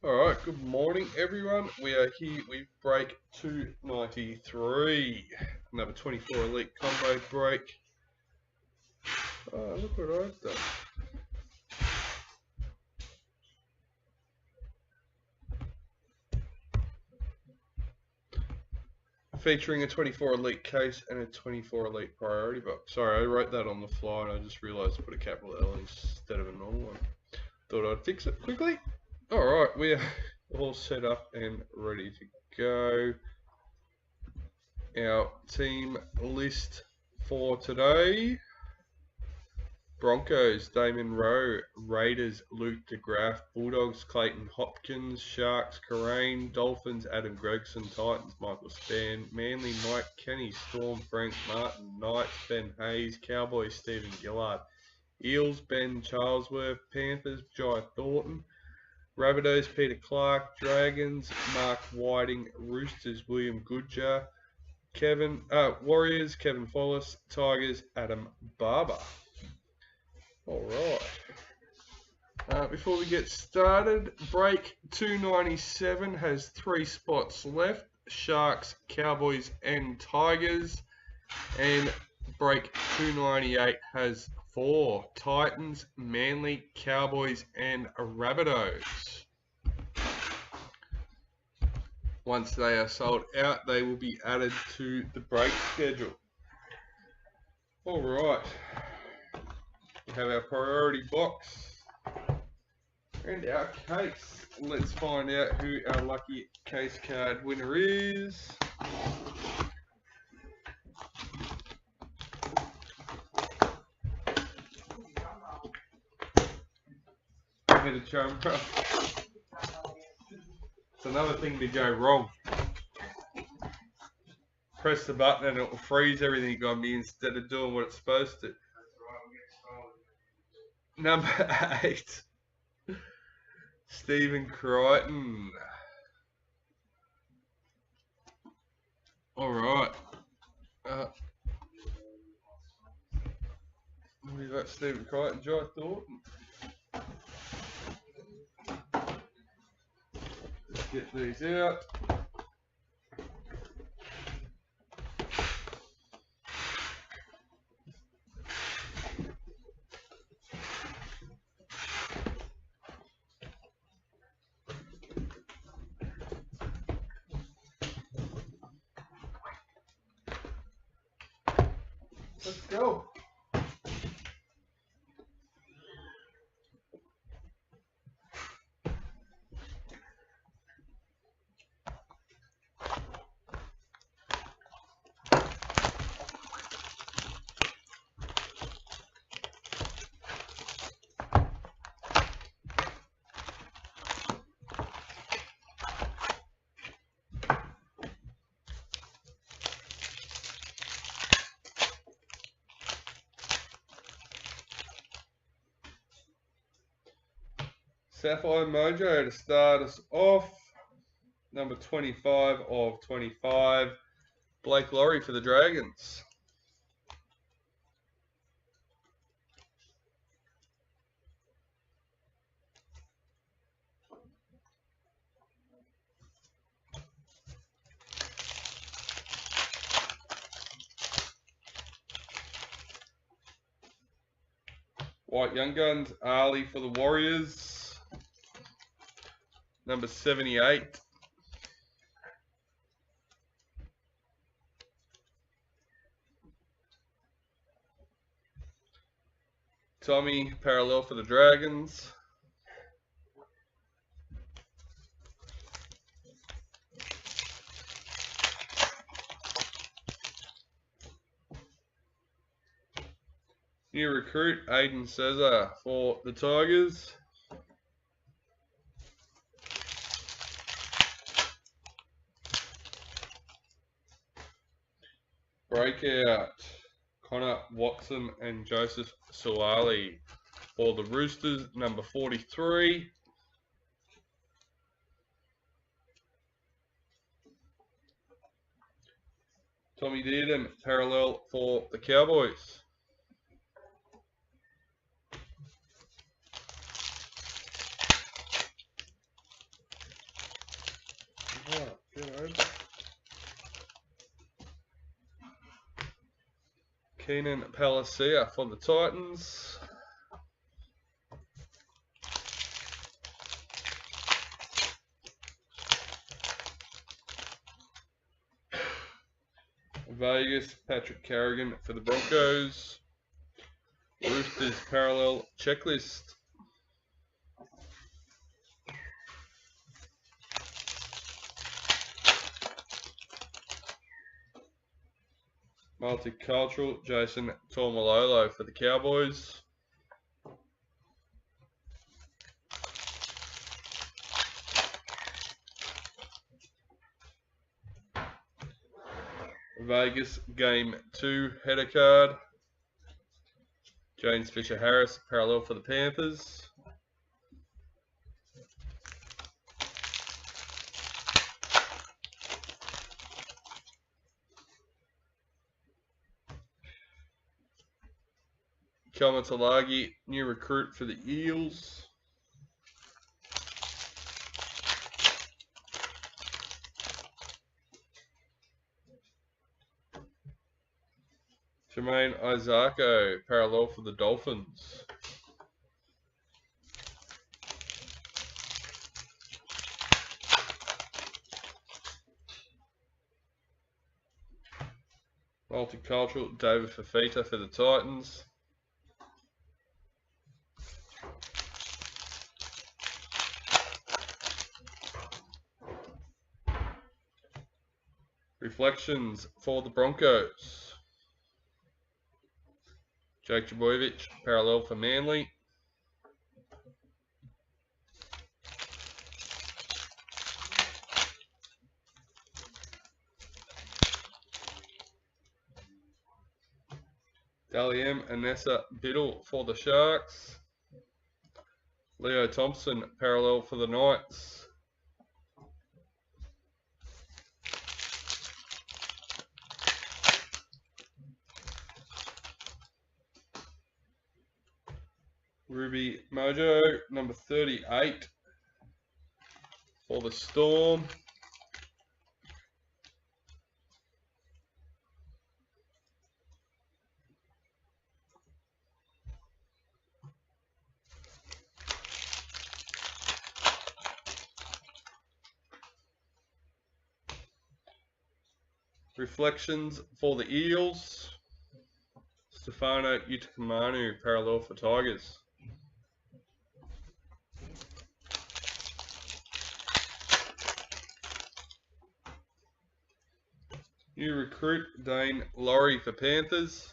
Alright, good morning everyone. We are here with break 293. Another 24 Elite combo break. Look what I've done. Featuring a 24 Elite case and a 24 Elite Priority Box. Sorry, I wrote that on the fly and I just realised to put a capital L instead of a normal one. Thought I'd fix it quickly. Alright, we are all set up and ready to go. Our team list for today: Broncos, Damon Rowe; Raiders, Luke DeGraff; Bulldogs, Clayton Hopkins; Sharks, Karain; Dolphins, Adam Gregson; Titans, Michael Span; Manly, Mike Kenny; Storm, Frank Martin; Knights, Ben Hayes; Cowboys, Stephen Gillard; Eels, Ben Charlesworth; Panthers, Jai Thornton; Rabbitohs, Peter Clark; Dragons, Mark Whiting; Roosters, William Goodjar; Warriors, Kevin Follis; Tigers, Adam Barber. Alright. Before we get started, break 297 has 3 spots left: Sharks, Cowboys and Tigers. And break 298 has 4: Titans, Manly, Cowboys and Rabbitohs. Once they are sold out, they will be added to the break schedule. Alright. We have our priority box and our case. Let's find out who our lucky case card winner is. Hit a charm. It's another thing to go wrong. Press the button and it will freeze everything on me instead of doing what it's supposed to. Number 8, Stephen Crichton. Alright. We've got Stephen Crichton, Jai Thornton. Let's get these out. Let's go. Sapphire Mojo to start us off. Number 25 of 25, Blake Laurie for the Dragons. White Young Guns, Ali for the Warriors. Number 78. Tommy parallel for the Dragons. New recruit Aiden Cesar for the Tigers. Breakout Connor Watson and Joseph Suwali for the Roosters. Number 43. Tommy Dearden parallel for the Cowboys. Keenan Palacia for the Titans. Vegas, Patrick Carrigan for the Broncos. Roosters parallel checklist. Multicultural, Jason Taumalolo for the Cowboys. Vegas Game 2 header card. James Fisher-Harris, parallel for the Panthers. Kelmatalagi, new recruit for the Eels. Jermaine Isako, parallel for the Dolphins. Multicultural, David Fafita for the Titans. Reflections for the Broncos. Jake Trbojevic, parallel for Manly. Daliam Anessa Biddle for the Sharks. Leo Thompson, parallel for the Knights. Ruby Mojo, number 38 for the Storm. Reflections for the Eels. Stefano Utakamanu, parallel for Tigers. New recruit Dane Laurie for Panthers.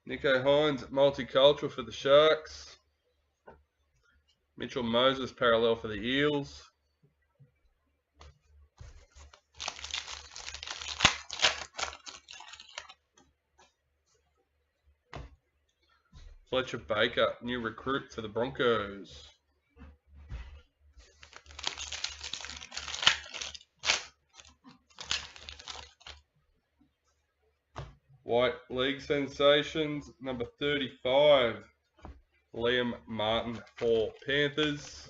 Nico Hines, multicultural for the Sharks. Mitchell Moses, parallel for the Eels. Fletcher Baker, new recruit for the Broncos. White League Sensations, number 35, Liam Martin for Panthers.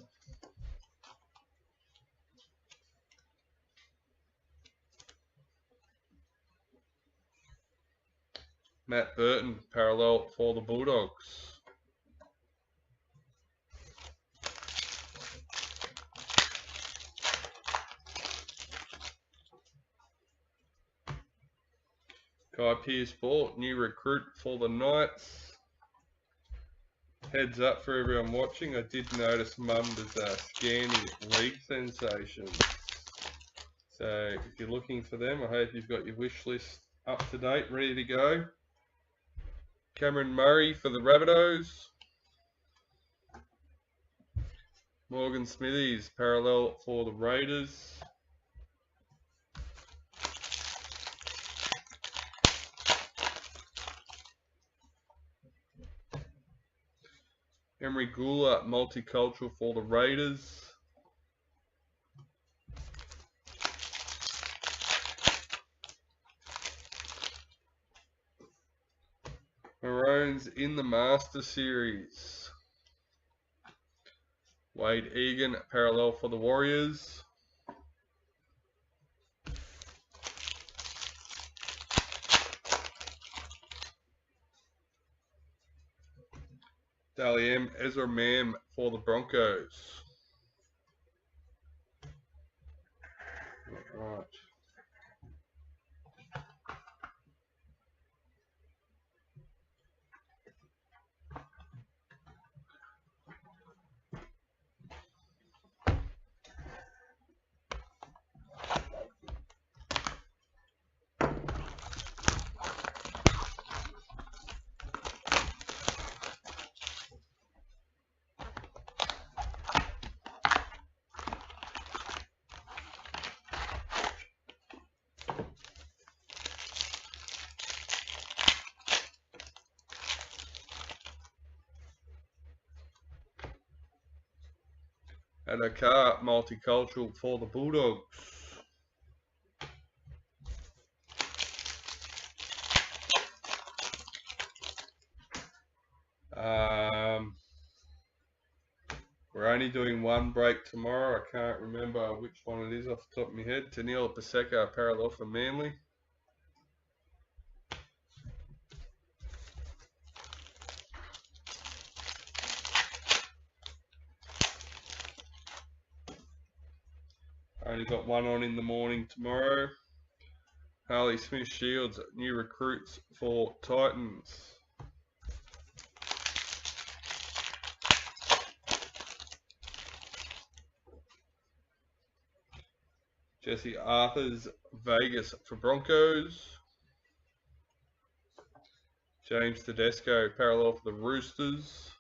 Matt Burton, parallel for the Bulldogs. Kai Pearce-Ball, new recruit for the Knights. Heads up for everyone watching, I did notice Mum does scanning league sensations. So if you're looking for them, I hope you've got your wish list up to date, ready to go. Cameron Murray for the Rabbitohs. Morgan Smithies, parallel for the Raiders. Emery Gula, multicultural for the Raiders. Maroons in the Master Series. Wade Egan, parallel for the Warriors. Dally M, Ezra Mam for the Broncos. Right. And a car multicultural for the Bulldogs. We're only doing one break tomorrow. I can't remember which one it is off the top of my head. Taniela Paseka, parallel for Manly. Only got one on in the morning tomorrow. Harley Smith Shields, new recruits for Titans. Jesse Arthurs, Vegas for Broncos. James Tedesco, parallel for the Roosters.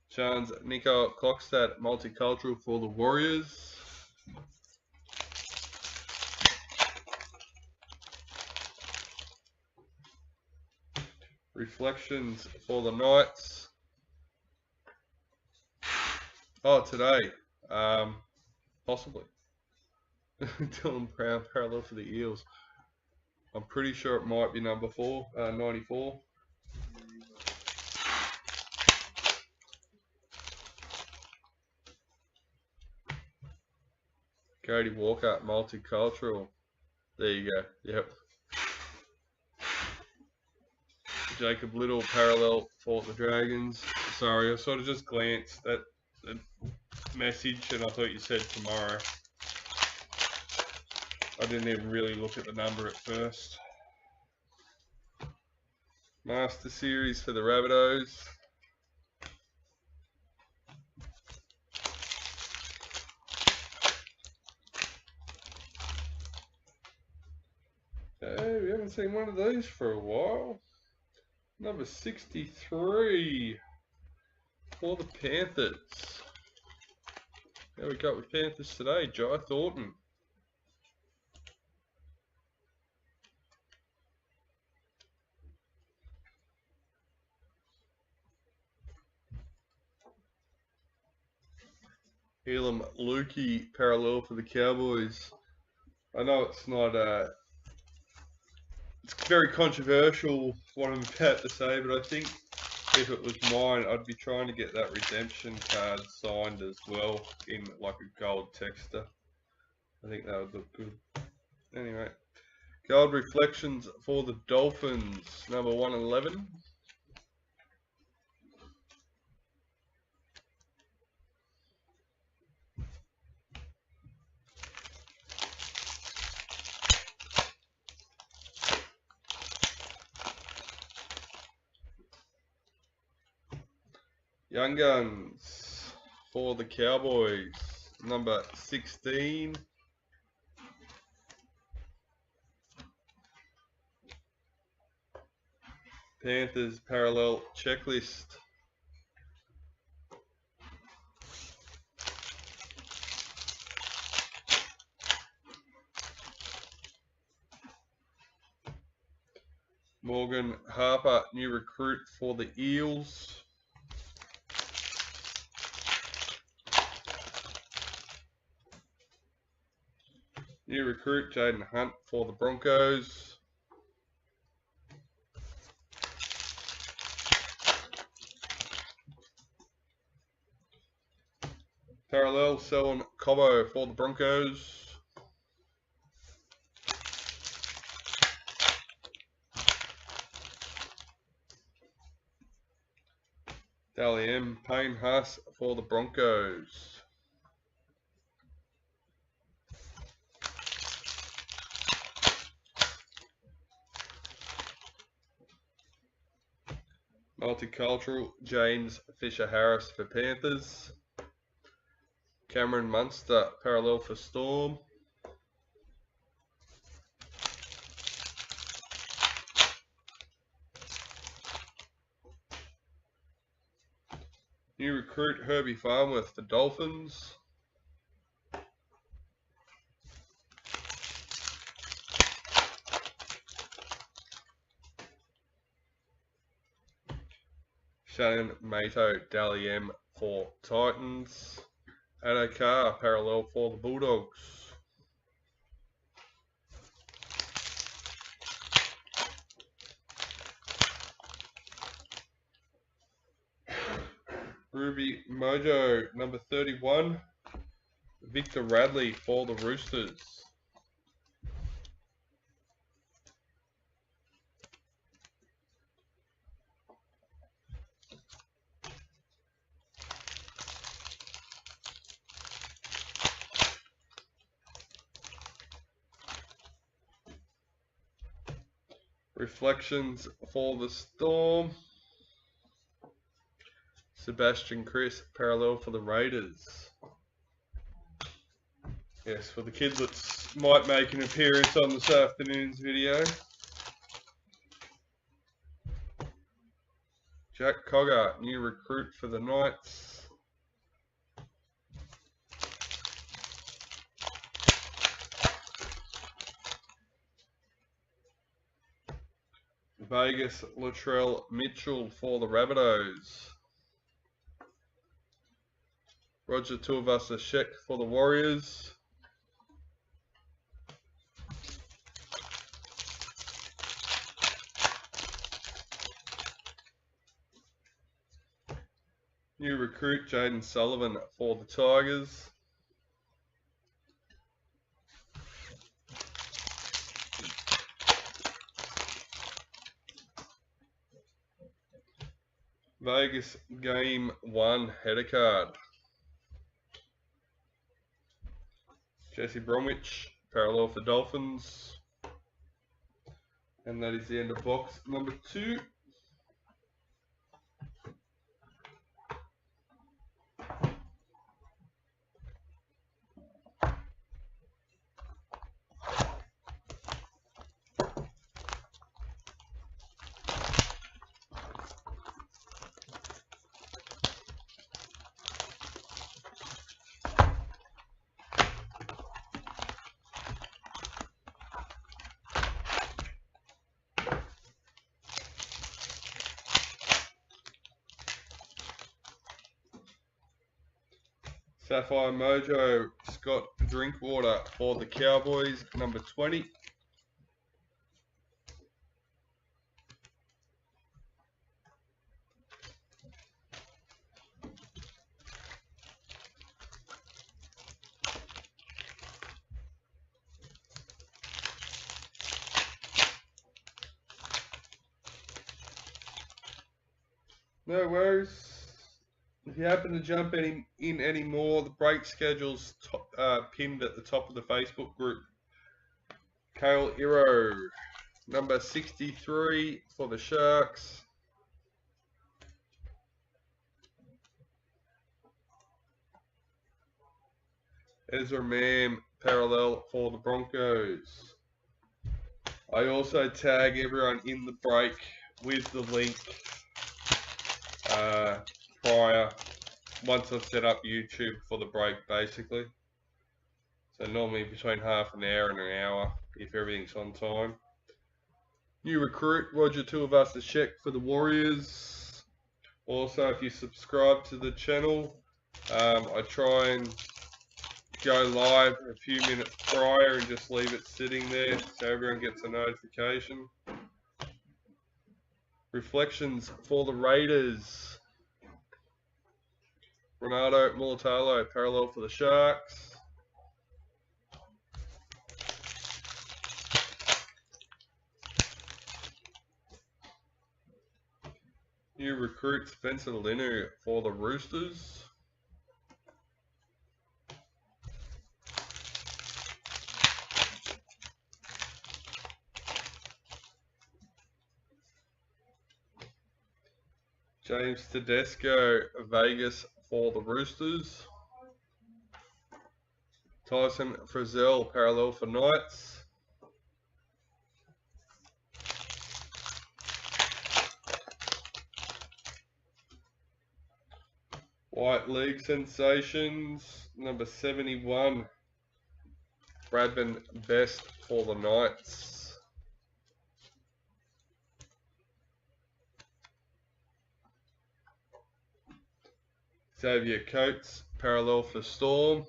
Chance Nico Klokstad, multicultural for the Warriors. Reflections for the Knights. Oh, today. Possibly. Dylan Brown, parallel for the Eels. I'm pretty sure it might be number 94. Cody Walker, multicultural. There you go. Yep. Jacob Little, parallel for the Dragons. Sorry, I sort of just glanced at the message and I thought you said tomorrow. I didn't even really look at the number at first. Master Series for the Rabbitohs. Hey, we haven't seen one of these for a while. Number 63 for the Panthers. There we go with Panthers today, Jai Thornton. Elam Lukey, parallel for the Cowboys. I know it's not it's very controversial what I'm about to say, but I think if it was mine, I'd be trying to get that redemption card signed as well in like a gold texter. I think that would look good. Anyway, gold reflections for the Dolphins, number 111. Young Guns for the Cowboys, number 16. Panthers parallel checklist. Morgan Harper, new recruit for the Eels. New recruit Jaden Hunt for the Broncos. Parallel Selwyn Cobbo for the Broncos. Dally M Payne Haas for the Broncos. Multicultural James Fisher Harris for Panthers. Cameron Munster parallel for Storm. New recruit Herbie Farmworth for Dolphins. Shannon Mato Dally M for Titans. Adokar parallel for the Bulldogs. Ruby Mojo number 31. Victor Radley for the Roosters. Reflections for the Storm. Sebastian Chris parallel for the Raiders. Yes, for the kid that might make an appearance on this afternoon's video. Jack Cogger, new recruit for the Knights. Vegas Latrell Mitchell for the Rabbitohs. Roger Tuivasa-Sheck for the Warriors. New recruit Jaden Sullivan for the Tigers. Vegas Game 1 header card. Jesse Bromwich, parallel for Dolphins. And that is the end of box number 2. Sapphire Mojo, Scott Drinkwater for the Cowboys, number 20. No worries. If you happen to jump in any more, the break schedule's pinned at the top of the Facebook group. Kale Iro, number 63 for the Sharks. Ezra Mam, parallel for the Broncos. I also tag everyone in the break with the link prior, once I've set up YouTube for the break, basically. So normally between half an hour and an hour, if everything's on time. New recruit, Roger Tuivasa-Sheck for the Warriors. Also, if you subscribe to the channel, I try and go live a few minutes prior and just leave it sitting there so everyone gets a notification. Reflections for the Raiders. Ronaldo Mulatalo, parallel for the Sharks. New recruit Spencer Linu for the Roosters. James Tedesco, Vegas for the Roosters. Tyson Frizzell, parallel for Knights. White League Sensations, number 71. Bradman Best for the Knights. Xavier Coates, parallel for Storm.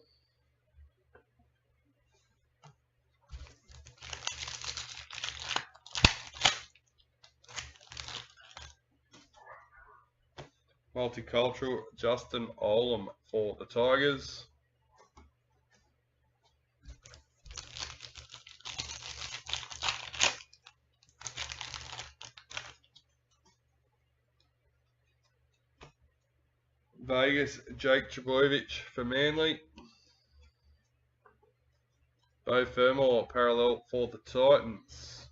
Multicultural Justin Olam for the Tigers. Vegas Jake Trbojevic for Manly. Bo Fermor, parallel for the Titans.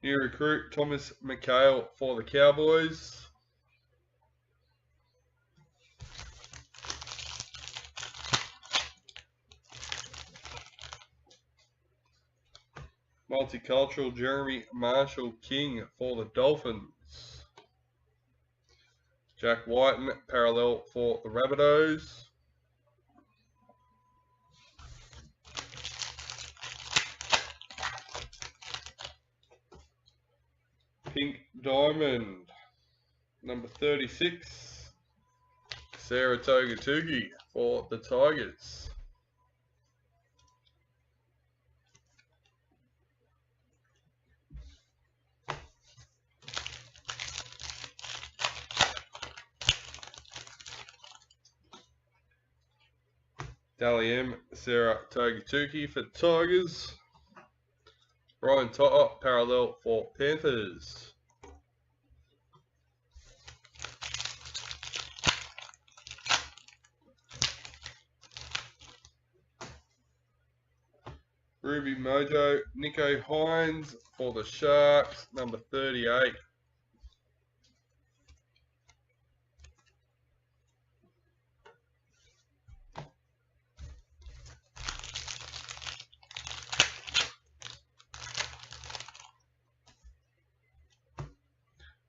New recruit Thomas McHale for the Cowboys. Multicultural Jeremy Marshall King for the Dolphins. Jack Whiten, parallel for the Rabbitohs. Pink Diamond, number 36. Saratoga Tugi for the Tigers. Dally M, Saratoga Tugi for the Tigers. Ryan Totter, parallel for Panthers. Ruby Mojo, Nico Hines for the Sharks, number 38.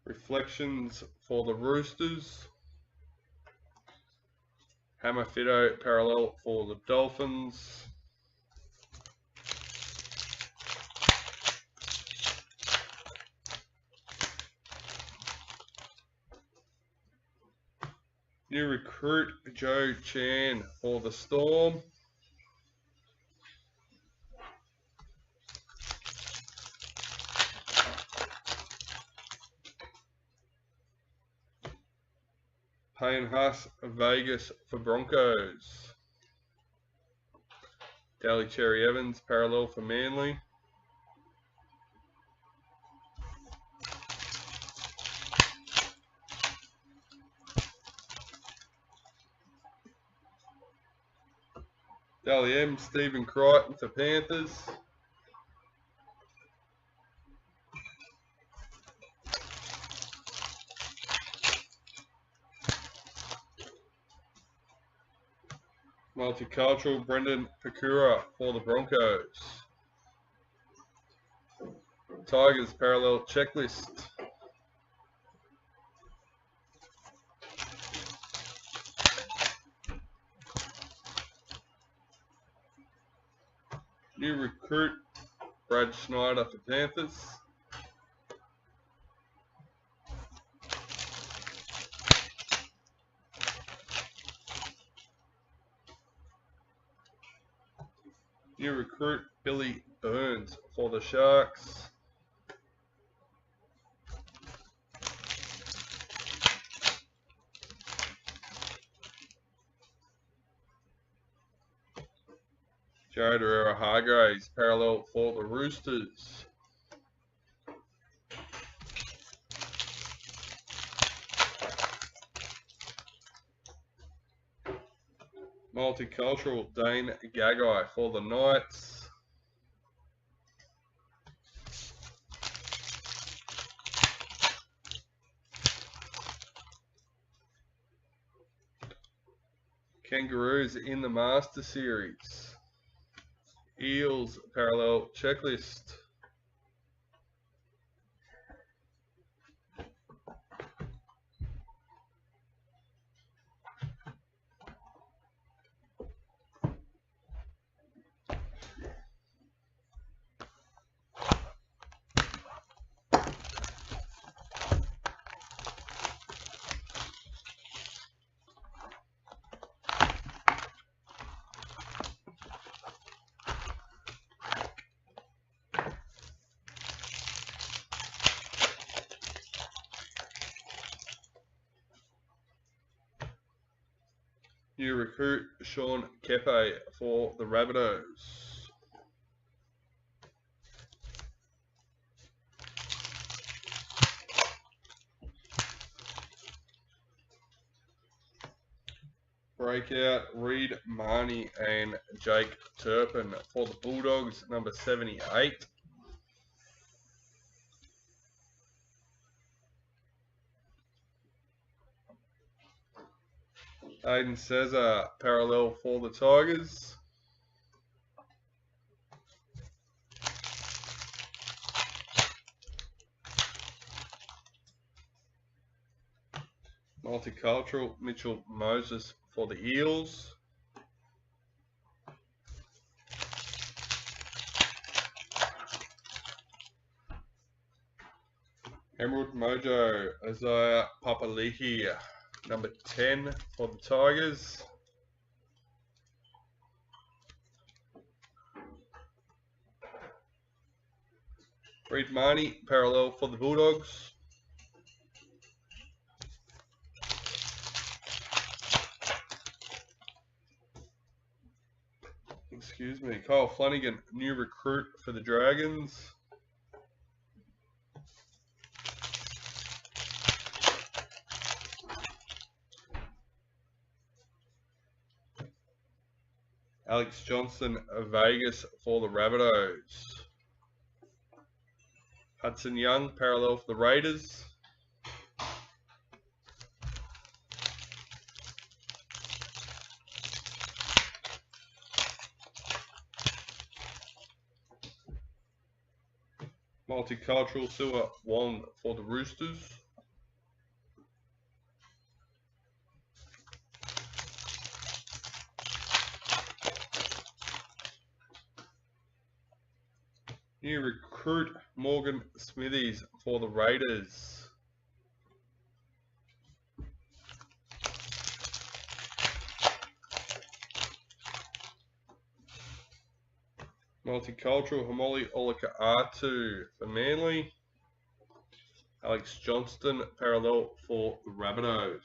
Reflections for the Roosters. Hammer Fido, parallel for the Dolphins. New recruit Joe Chan for the Storm. Payne Haas, Vegas for Broncos. Daly Cherry Evans, parallel for Manly. Dally M, Stephen Crichton for Panthers. Multicultural Brendan Pekura for the Broncos. Tigers parallel checklist. New recruit Brad Schneider for Panthers. New recruit Billy Burns for the Sharks. Jared Hargraves parallel for the Roosters. Multicultural Dane Gagai for the Knights. Kangaroos in the Master Series. Eels parallel checklist. New recruit Sean Kepe for the Rabbitohs. Breakout Reed Marnie and Jake Turpin for the Bulldogs, number 78. Aiden Cesar parallel for the Tigers. Multicultural Mitchell Moses for the Eels. Emerald Mojo Isaiah Papali'i, number 10 for the Tigers. Reed Marnie parallel for the Bulldogs. Excuse me. Kyle Flanagan, new recruit for the Dragons. Alex Johnson, Vegas for the Rabbitohs. Hudson Young, parallel for the Raiders. Multicultural Sua Wong for the Roosters. New recruit Morgan Smithies for the Raiders. Multicultural Hamoli Olaka-Atu for Manly. Alex Johnston parallel for the Rabbitohs.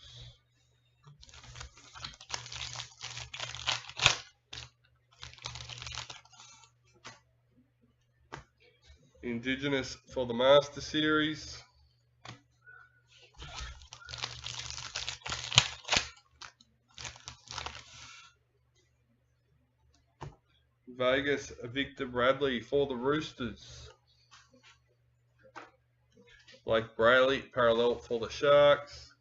Indigenous for the Master Series. Vegas Victor Bradley for the Roosters. Blake Brayley parallel for the Sharks.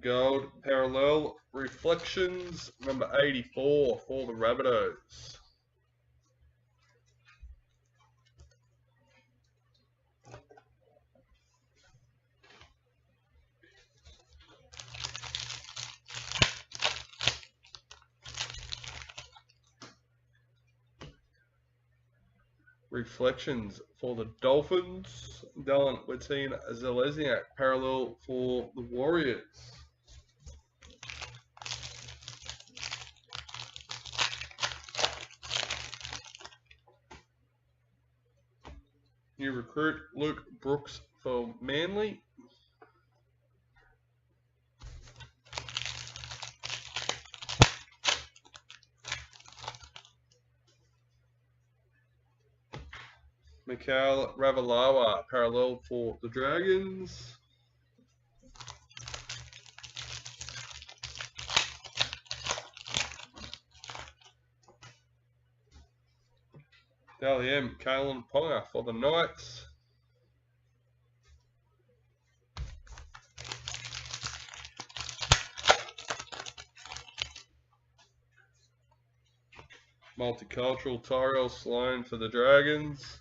Gold parallel reflections, number 84 for the Rabbitohs. Reflections for the Dolphins. Dylan, we're seeing Zelezniak parallel for the Warriors. New recruit Luke Brooks for Manly. Mikhail Ravalawa parallel for the Dragons. Dally M. Kalen Ponga for the Knights. Multicultural Tyrell Sloan for the Dragons.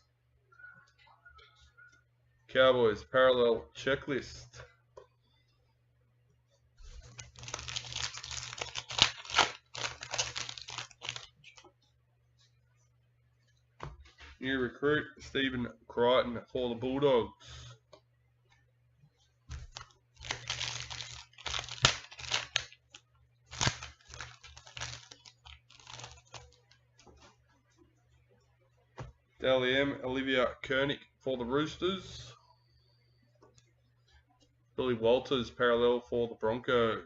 Cowboys parallel checklist. New recruit Stephen Crichton for the Bulldogs. Dally M. Olivia Koenig for the Roosters. Billy Walters parallel for the Broncos.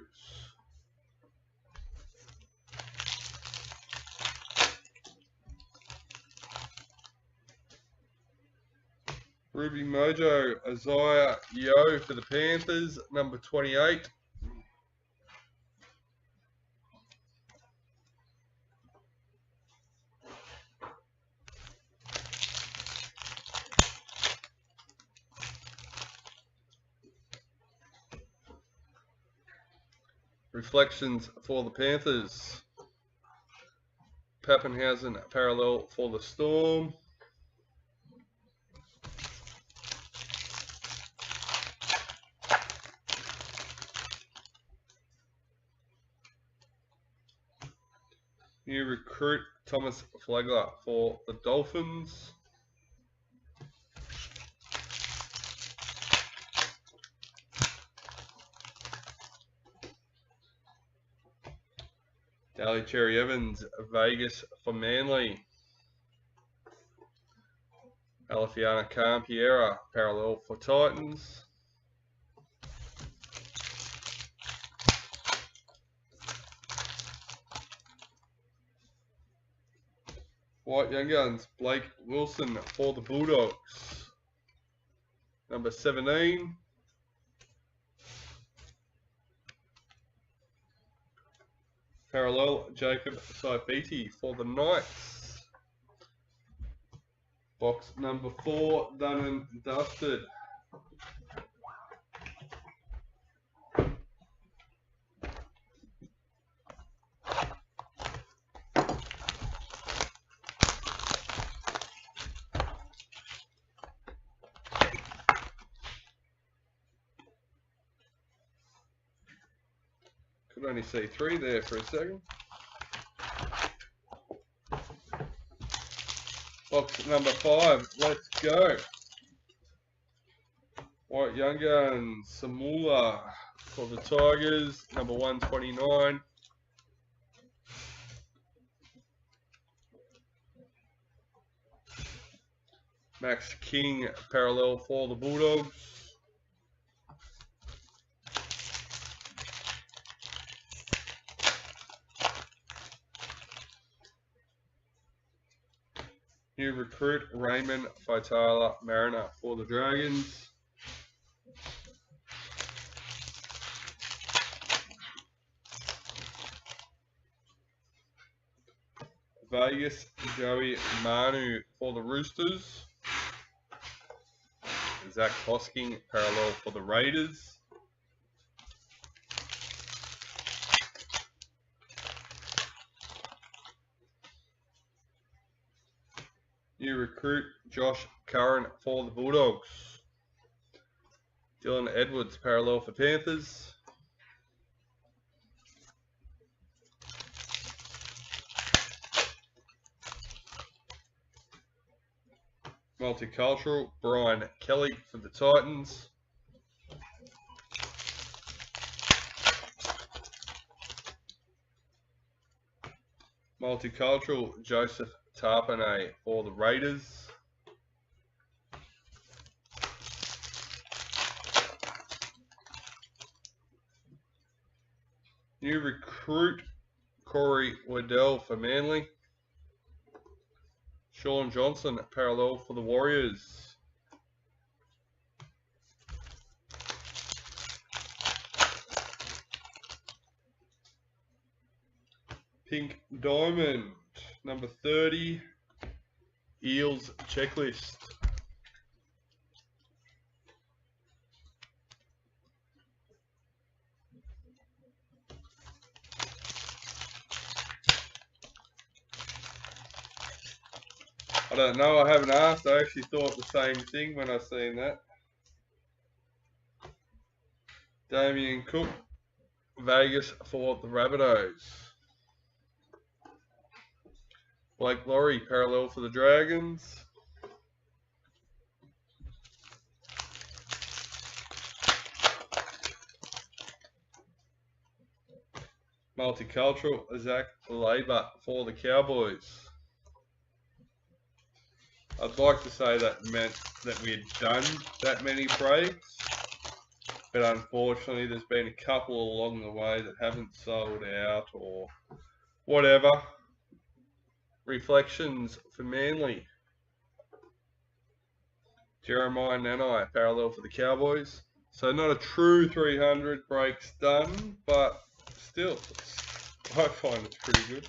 Ruby Mojo Isaiah Yeo for the Panthers, number 28. Reflections for the Panthers. Pappenhausen parallel for the Storm. New recruit Thomas Flagler for the Dolphins. Daly Cherry Evans, Vegas for Manly. Alifiana Campiera, parallel for Titans. White Young Guns, Blake Wilson for the Bulldogs. Number 17. Parallel, Jacob Saifiti for the Knights. Box number 4, done and dusted. Could only see 3 there for a second. Box number 5, let's go. White Young Guns, Samula for the Tigers, number 129. Max King, parallel for the Bulldogs. New recruit Raymond Faitala Mariner for the Dragons. Vegas Joey Manu for the Roosters. Zach Hosking parallel for the Raiders. New recruit Josh Curran for the Bulldogs. Dylan Edwards parallel for Panthers. Multicultural, Brian Kelly for the Titans. Multicultural, Joseph Tarpanay for the Raiders. New recruit, Corey Waddell for Manly. Sean Johnson, parallel for the Warriors. Pink Diamond, number 30, Eels Checklist. I don't know, I haven't asked. I actually thought the same thing when I seen that. Damien Cook, Vegas for the Rabbitohs. Blake Laurie, parallel for the Dragons. Multicultural, Zach Labour for the Cowboys. I'd like to say that meant that we had done that many breaks, but unfortunately there's been a couple along the way that haven't sold out or whatever. Reflections for Manly. Jeremiah Nanai, parallel for the Cowboys. So not a true 300 breaks done, but still, I find it's pretty good.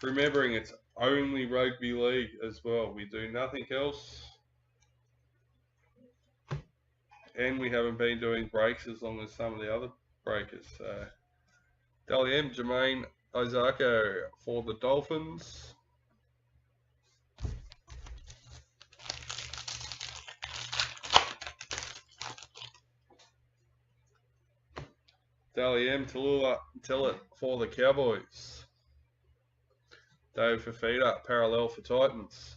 Remembering it's only rugby league as well. We do nothing else. And we haven't been doing breaks as long as some of the other breakers. So, Dally M, Jermaine Isako for the Dolphins. Dally M, Tallulah Tillett for the Cowboys. Dave Fafita, parallel for Titans.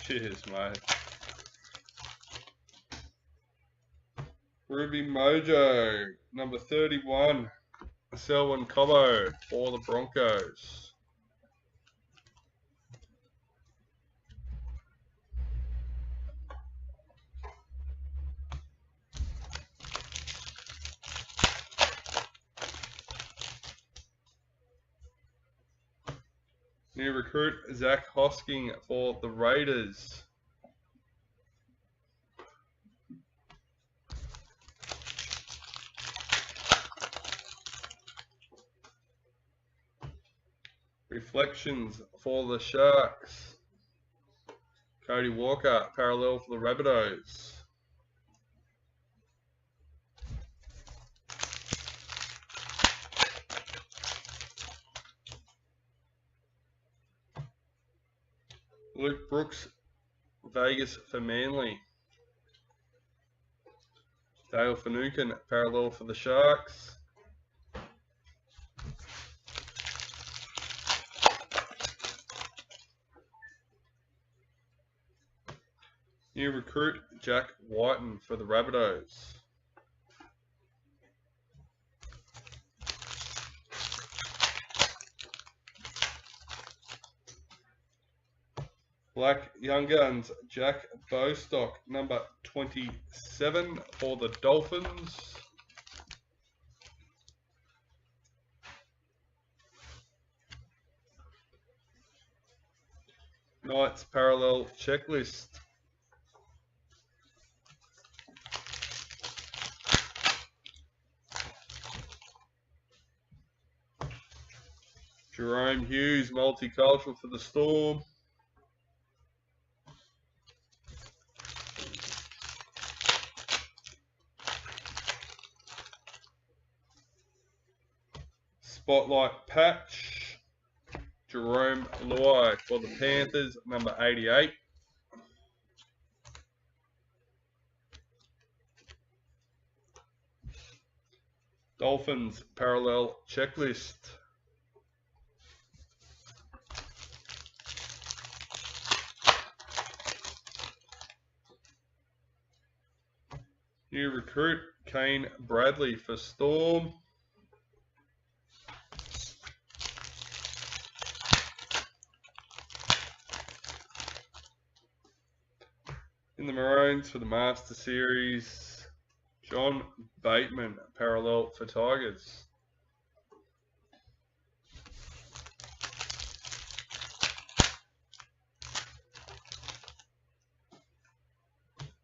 Cheers, mate. Ruby Mojo, number 31, Selwyn Cobbo for the Broncos. New recruit, Zach Hosking for the Raiders. Reflections for the Sharks. Cody Walker, parallel for the Rabbitohs. Luke Brooks, Vegas for Manly. Dale Finucane, parallel for the Sharks. New recruit, Jack Whiten for the Rabbitohs. Black Young Guns, Jack Bostock, number 27 for the Dolphins. Knights parallel checklist. Jerome Hughes, multicultural for the Storm. Spotlight patch, Jerome Luai for the Panthers, number 88. Dolphins Parallel Checklist. New recruit Kane Bradley for Storm. In the Maroons for the Master Series, John Bateman Parallel for Tigers.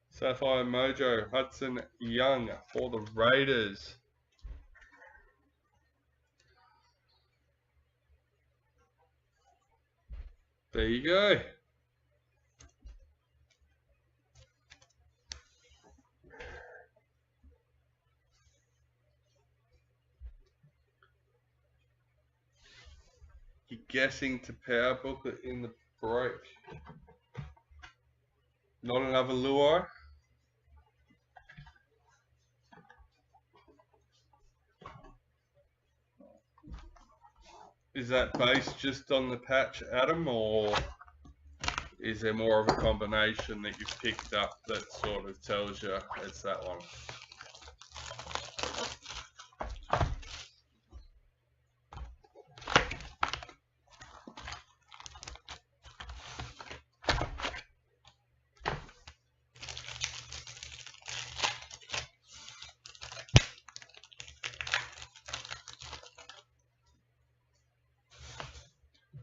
Sapphire Mojo Hudson Young for the Raiders. There you go. You're guessing to power booklet in the break. Not another Luai. Is that based just on the patch, Adam, or is there more of a combination that you've picked up that sort of tells you it's that one?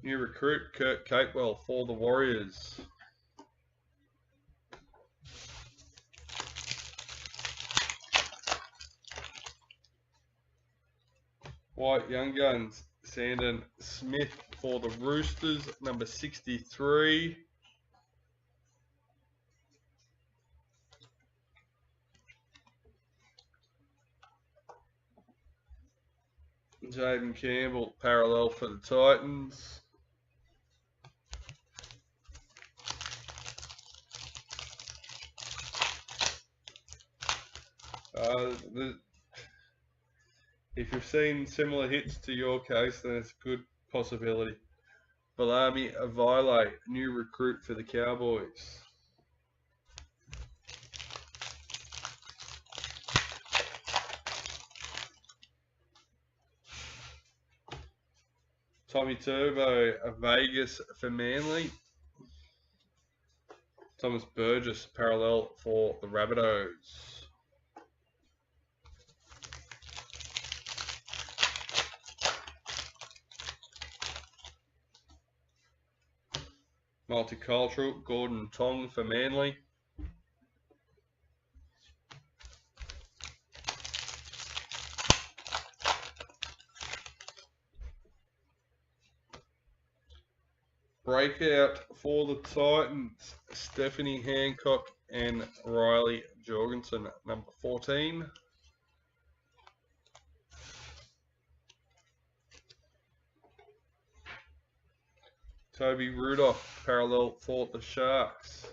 New recruit Kurt Capewell for the Warriors. White Young Guns Sandon Smith for the Roosters, number 63. Jaden Campbell parallel for the Titans. If you've seen similar hits to your case, then it's a good possibility. Balami Avile, new recruit for the Cowboys. Tommy Turbo, a Vegas for Manly. Thomas Burgess, parallel for the Rabbitohs. Multicultural, Gordon Tong for Manly. Breakout for the Titans, Stephanie Hancock and Riley Jorgensen, number 14. Toby Rudolph, parallel for the Sharks.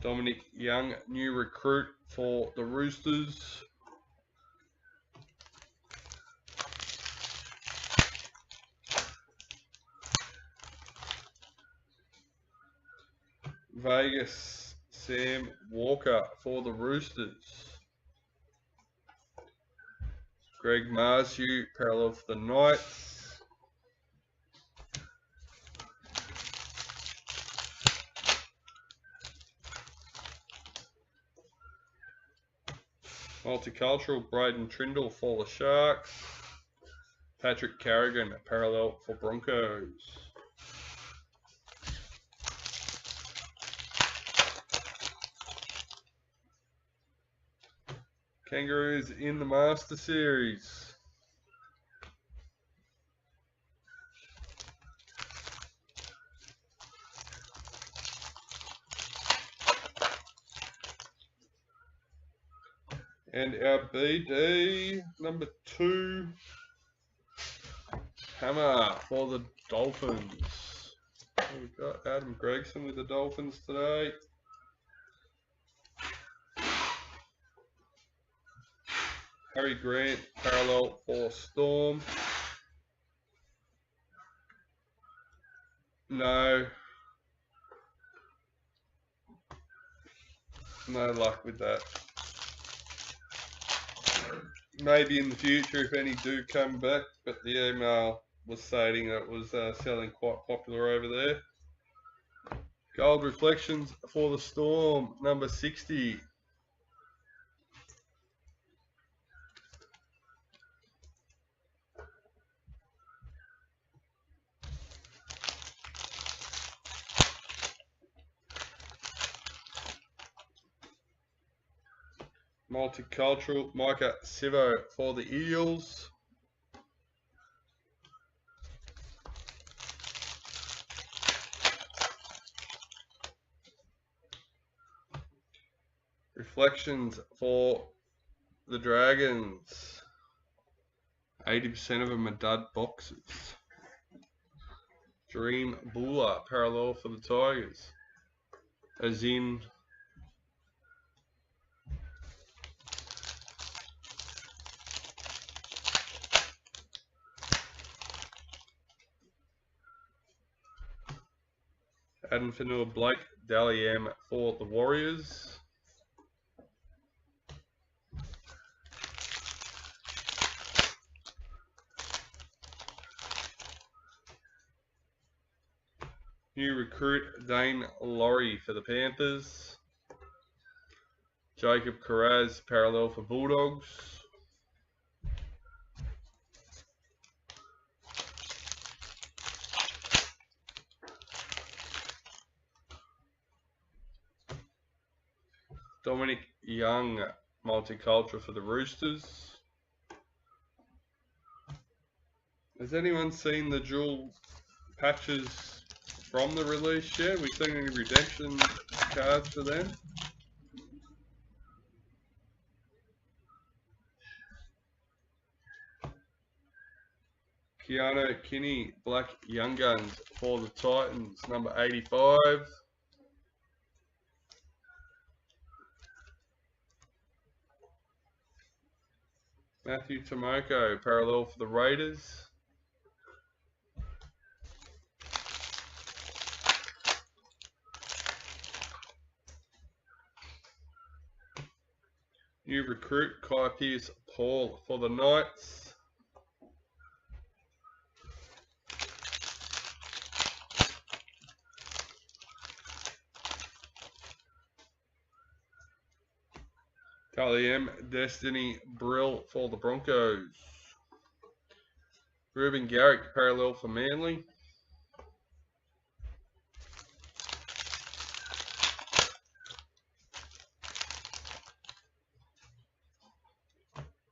Dominic Young, new recruit for the Roosters. Vegas, Sam Walker for the Roosters. Greg Marzu, parallel for the Knights. Multicultural, Braden Trindle for the Sharks. Patrick Carrigan, parallel for Broncos. Kangaroos in the Master Series. And our BD, number 2, Hammer for the Dolphins. We've got Adam Gregson with the Dolphins today. Harry Grant, parallel for Storm. No luck with that. Maybe in the future if any do come back, but the email was stating that it was selling quite popular over there. Gold Reflections for the Storm, number 60. Multicultural, Micah Sivo for the Eels. Reflections for the Dragons. 80% of them are dud boxes. Dream Buller, parallel for the Tigers. As in Adam Fanua Blake, Dally M for the Warriors. New recruit Dane Laurie for the Panthers. Jacob Carraz, parallel for Bulldogs. Dominic Young, multicultural for the Roosters. Has anyone seen the dual patches from the release yet? We've seen any redemption cards for them? Keanu Kinney, Black Young Guns for the Titans, number 85. Matthew Tomoko, parallel for the Raiders. New recruit Kai Pearce Paul for the Knights. Tally M, Destiny Brill for the Broncos. Ruben Garrick, parallel for Manly.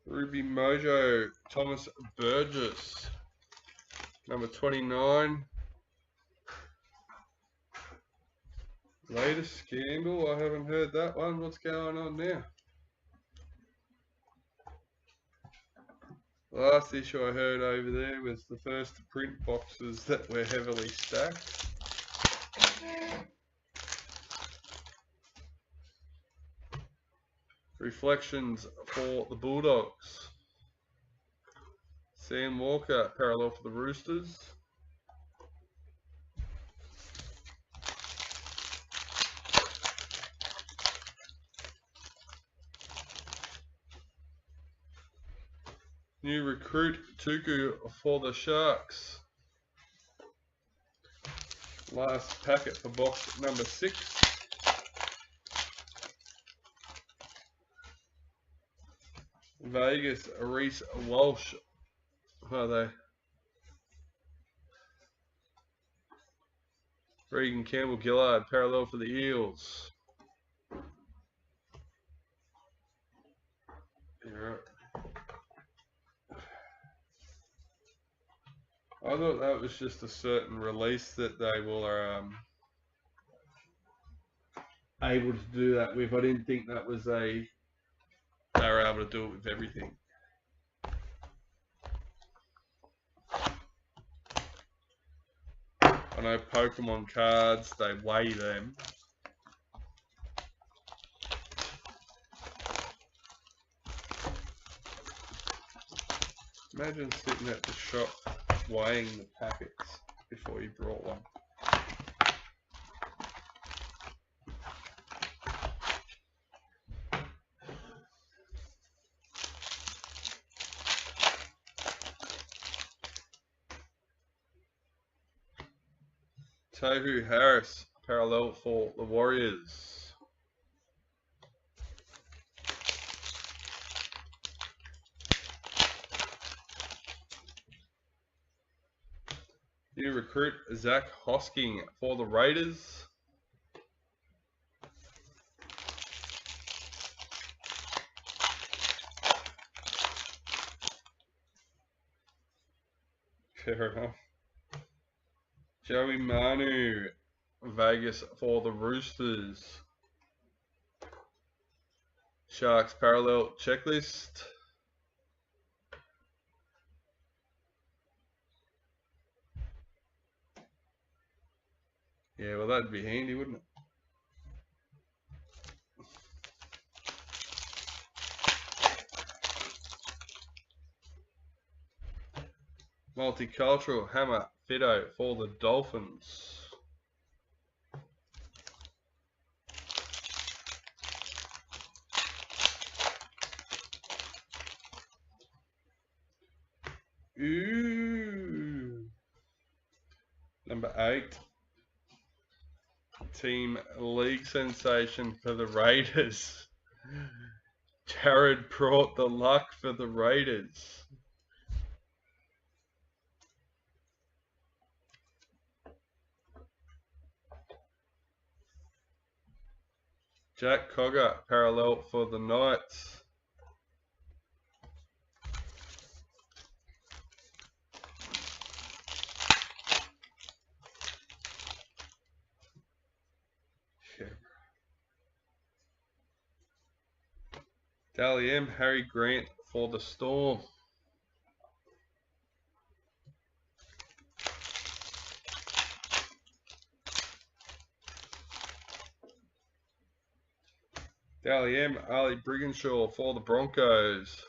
Ruby Mojo, Thomas Burgess, number 29. Latest scandal, I haven't heard that one. What's going on now? The last issue I heard over there was the first print boxes that were heavily stacked. Reflections for the Bulldogs. Sam Walker, parallel for the Roosters. New recruit Tuku for the Sharks. Last packet for box number 6. Vegas, Reese Walsh. Who are they? Regan Campbell Gillard, parallel for the Eels. Yeah. I thought that was just a certain release that they will able to do that with. I didn't think that was they were able to do it with everything. I know Pokemon cards, they weigh them. Imagine sitting at the shop weighing the packets before you brought one. Tohu Harris, parallel for the Warriors. New recruit Zach Hosking for the Raiders. Fair enough. Joey Manu, Vegas for the Roosters. Sharks parallel checklist. Yeah, well that'd be handy, wouldn't it? Multicultural Hammer Fido for the Dolphins. Ooh. Number 8. Team League sensation for the Raiders. Jared brought the luck for the Raiders. Jack Cogger, parallel for the Knights. Dally M, Harry Grant for the Storm. Dally M, Ali Brigginshaw for the Broncos.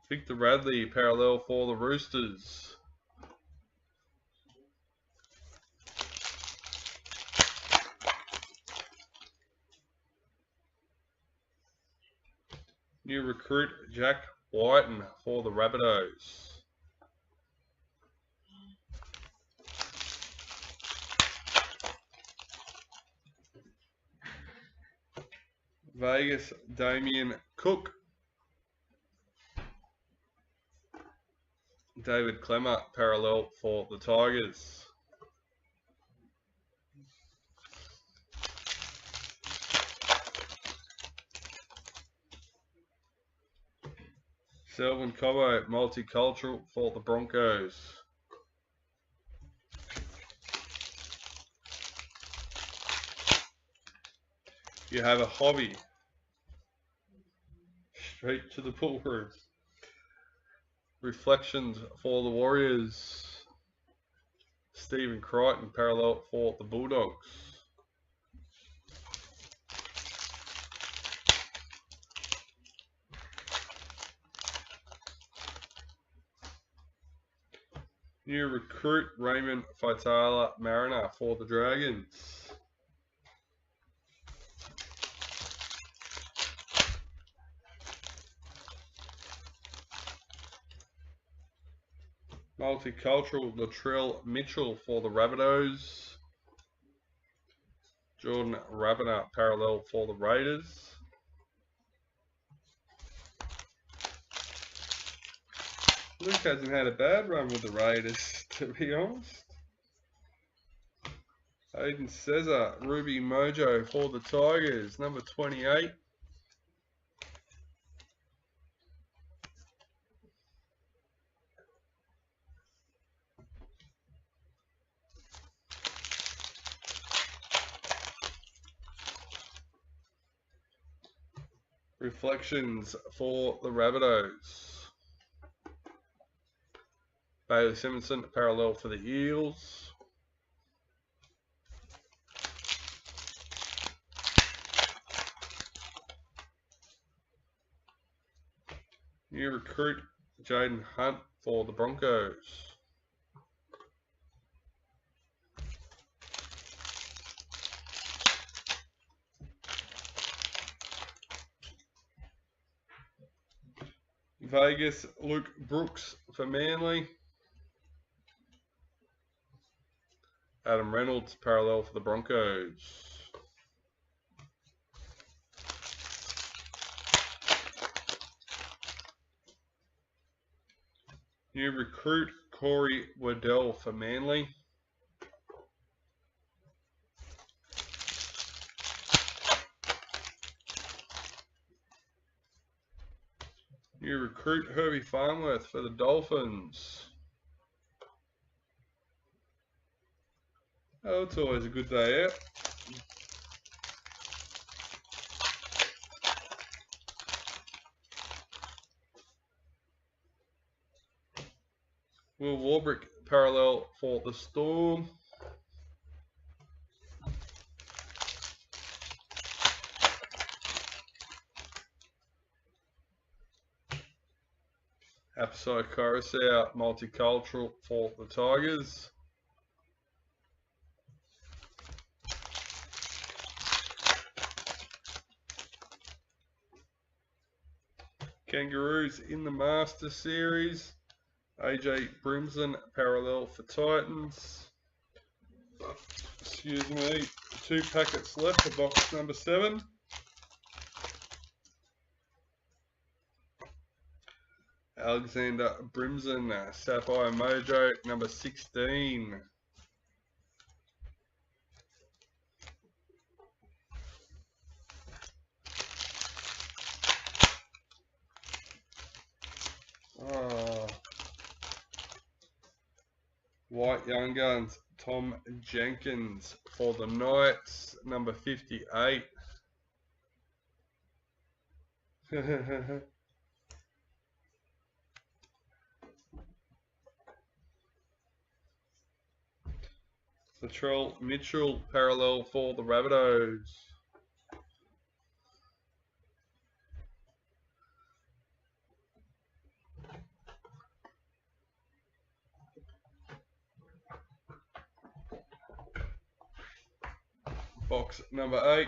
Victor Radley, parallel for the Roosters. New recruit Jack Whiten for the Rabbitohs. Vegas Damien Cook. David Clemmer, parallel for the Tigers. Selvin Cobbo, multicultural for the Broncos. You have a hobby. Straight to the pool room. Reflections for the Warriors. Stephen Crichton, parallel for the Bulldogs. New recruit Raymond Faitala Mariner for the Dragons. Multicultural Latrell Mitchell for the Rabbitohs. Jordan Rabiner, parallel for the Raiders. Luke hasn't had a bad run with the Raiders, to be honest. Aiden Cesar, Ruby Mojo for the Tigers, number 28. Reflections for the Rabbitohs. Bailey Simonson, parallel for the Eels. New recruit, Jaden Hunt for the Broncos. Vegas, Luke Brooks for Manly. Adam Reynolds, parallel for the Broncos. New recruit, Corey Waddell for Manly. New recruit, Herbie Farnworth for the Dolphins. Oh, it's always a good day out. Will Warbrick, parallel for the Storm. Apsai Coruscant, multicultural for the Tigers. Kangaroos in the Master Series. AJ Brimson, parallel for Titans. Excuse me. 2 packets left for box number 7. Alexander Brimson, Sapphire Mojo, number 16. Oh. White Young Guns, Tom Jenkins for the Knights, number 58. Latrell Mitchell, parallel for the Rabbitohs. Box number 8.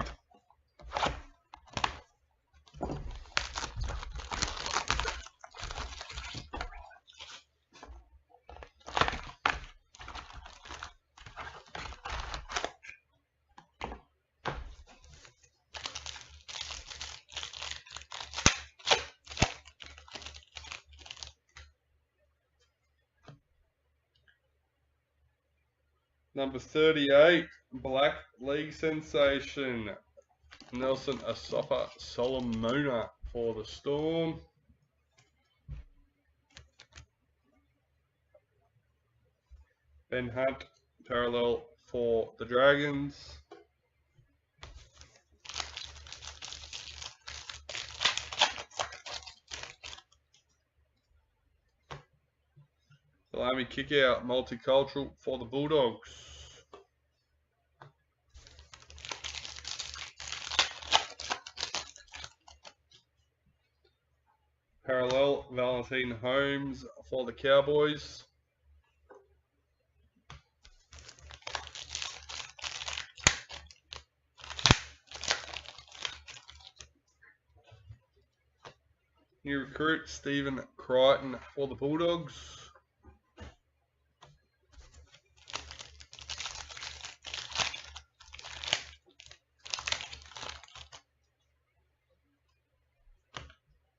Number 38, Black League sensation, Nelson Asofa Solomona for the Storm. Ben Hunt, parallel for the Dragons. Salami Kickout, multicultural for the Bulldogs. Parallel, Valentine Holmes for the Cowboys. New recruit, Stephen Crichton for the Bulldogs.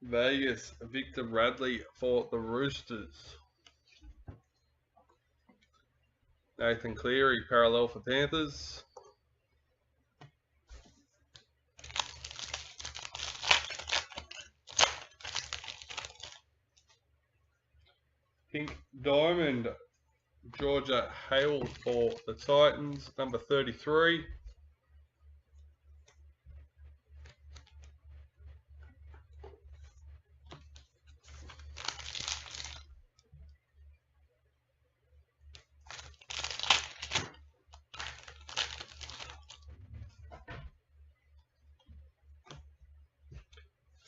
Vegas, Victor Radley for the Roosters. Nathan Cleary, parallel for Panthers. Pink Diamond, Georgia Hale for the Titans, number 33.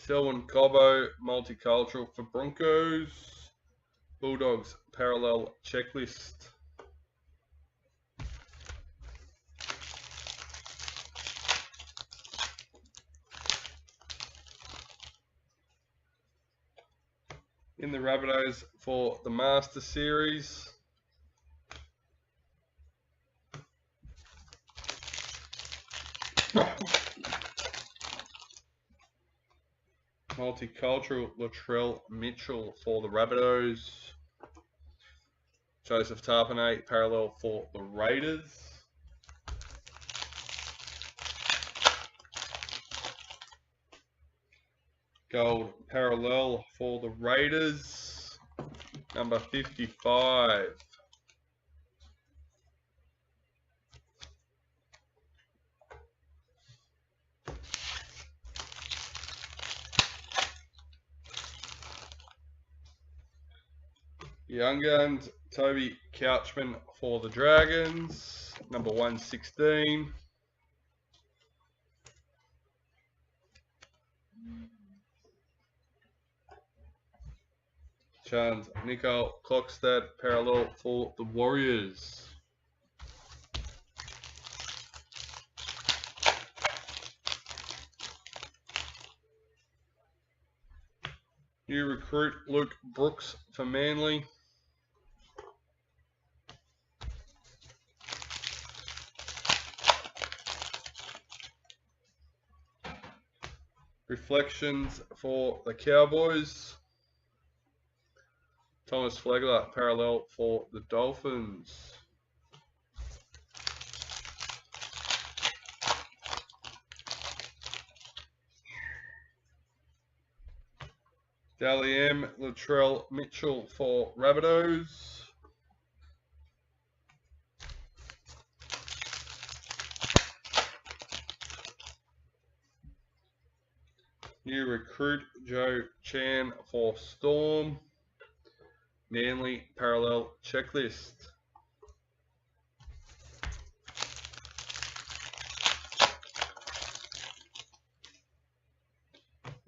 Selwyn Cobbo, multicultural for Broncos. Bulldogs parallel checklist. In the Rabbitohs for the Master Series. Multicultural Latrell Mitchell for the Rabbitohs. Joseph Tarpanay parallel for the Raiders. Gold parallel for the Raiders. Number 55. Young Guns, Toby Couchman for the Dragons, number 116. Chance Nicole Klokstad parallel for the Warriors. New recruit Luke Brooks for Manly. Reflections for the Cowboys. Thomas Flegler parallel for the Dolphins. Dally M. Latrell Mitchell for Rabbitohs. New recruit Joe Chan for Storm. Manly parallel checklist.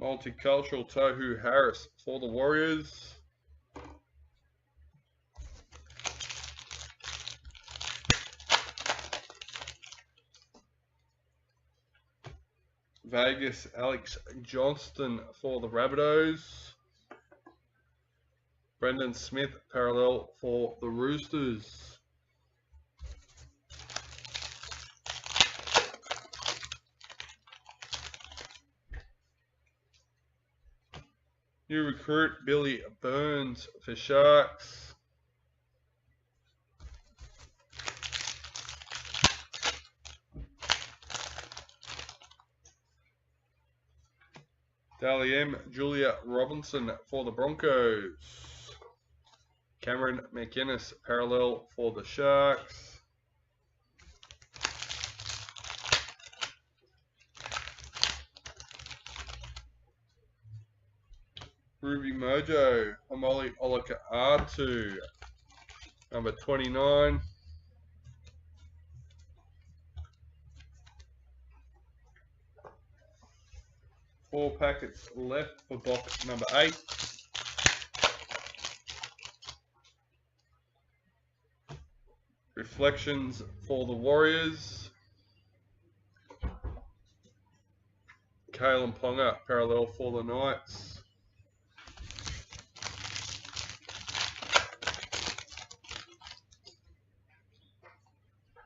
Multicultural Tohu Harris for the Warriors. Vegas Alex Johnston for the Rabbitohs. Brendan Smith parallel for the Roosters. New recruit Billy Burns for Sharks. Dally M. Julia Robinson for the Broncos. Cameron McInnes parallel for the Sharks. Ruby Mojo, Hamoli Olaka R2, number 29. Four packets left for box number 8. Reflections for the Warriors. Kalen Ponga parallel for the Knights.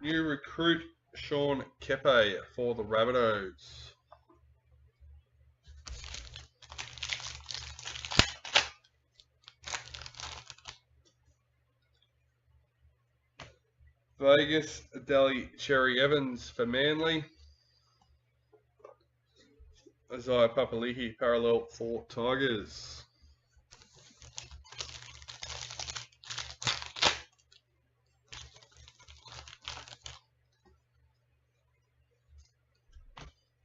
New recruit Sean Kepe for the Rabbitohs. Vegas Delhi Cherry Evans for Manly. Isaiah Papali'i parallel for Tigers.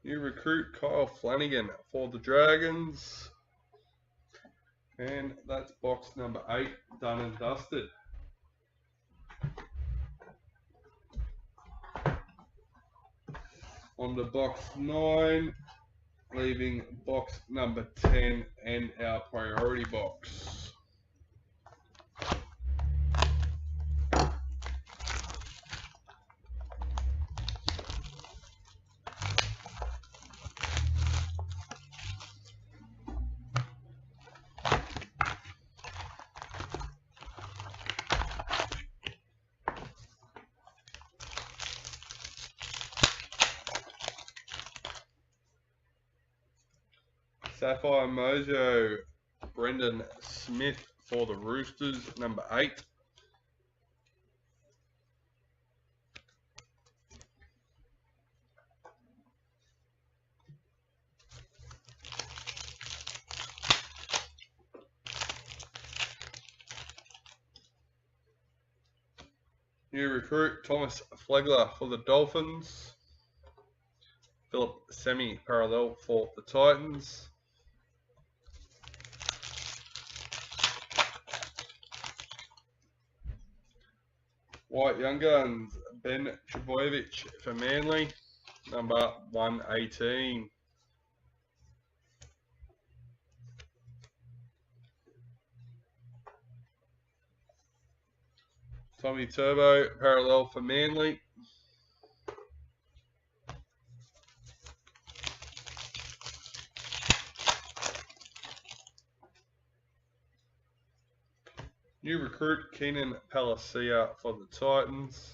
New recruit Kyle Flanagan for the Dragons. And that's box number 8 done and dusted. On to box 9. leaving box number 10 and our priority box. Sapphire Mojo, Brendan Smith for the Roosters, number 8. New recruit, Thomas Flegler for the Dolphins. Philip semi-parallel for the Titans. White Young Guns, Ben Trbojevic for Manly, number 118. Tommy Turbo, parallel for Manly. New recruit, Keenan Palacia for the Titans.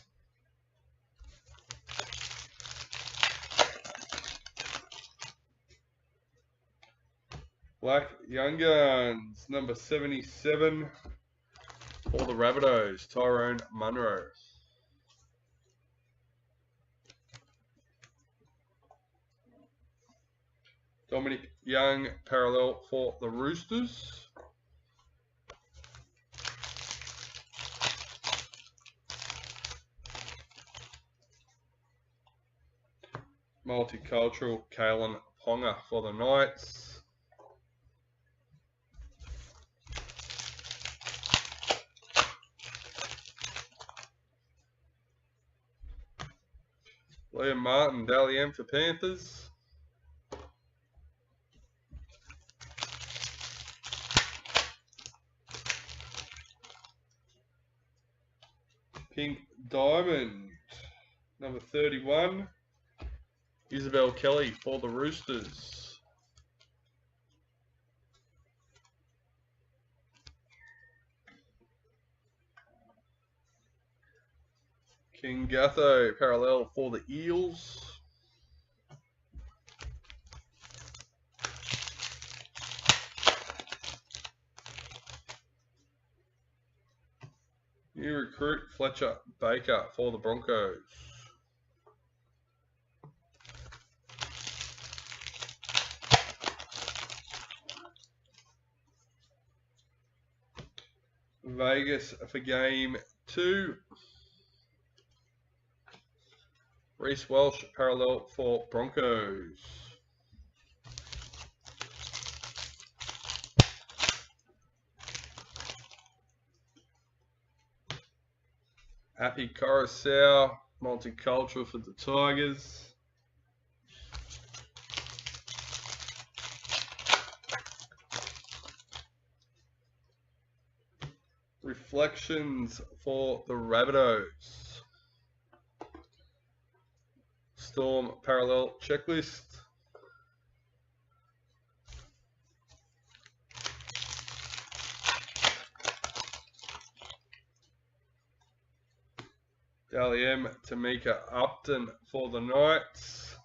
Black Young Guns, number 77 for the Rabbitohs, Tyrone Munro. Dominic Young, parallel for the Roosters. Multicultural, Kalen Ponga for the Knights. Liam Martin, Dally M for Panthers. Pink Diamond, number 31. Isabel Kelly for the Roosters. King Gatho, parallel for the Eels. New recruit, Fletcher Baker for the Broncos. Vegas for game 2. Reece Welsh, parallel for Broncos. Happy Coruscant, multicultural for the Tigers. Reflections for the Rabbitohs. Storm parallel checklist. Dally M, Tamika Upton for the Knights.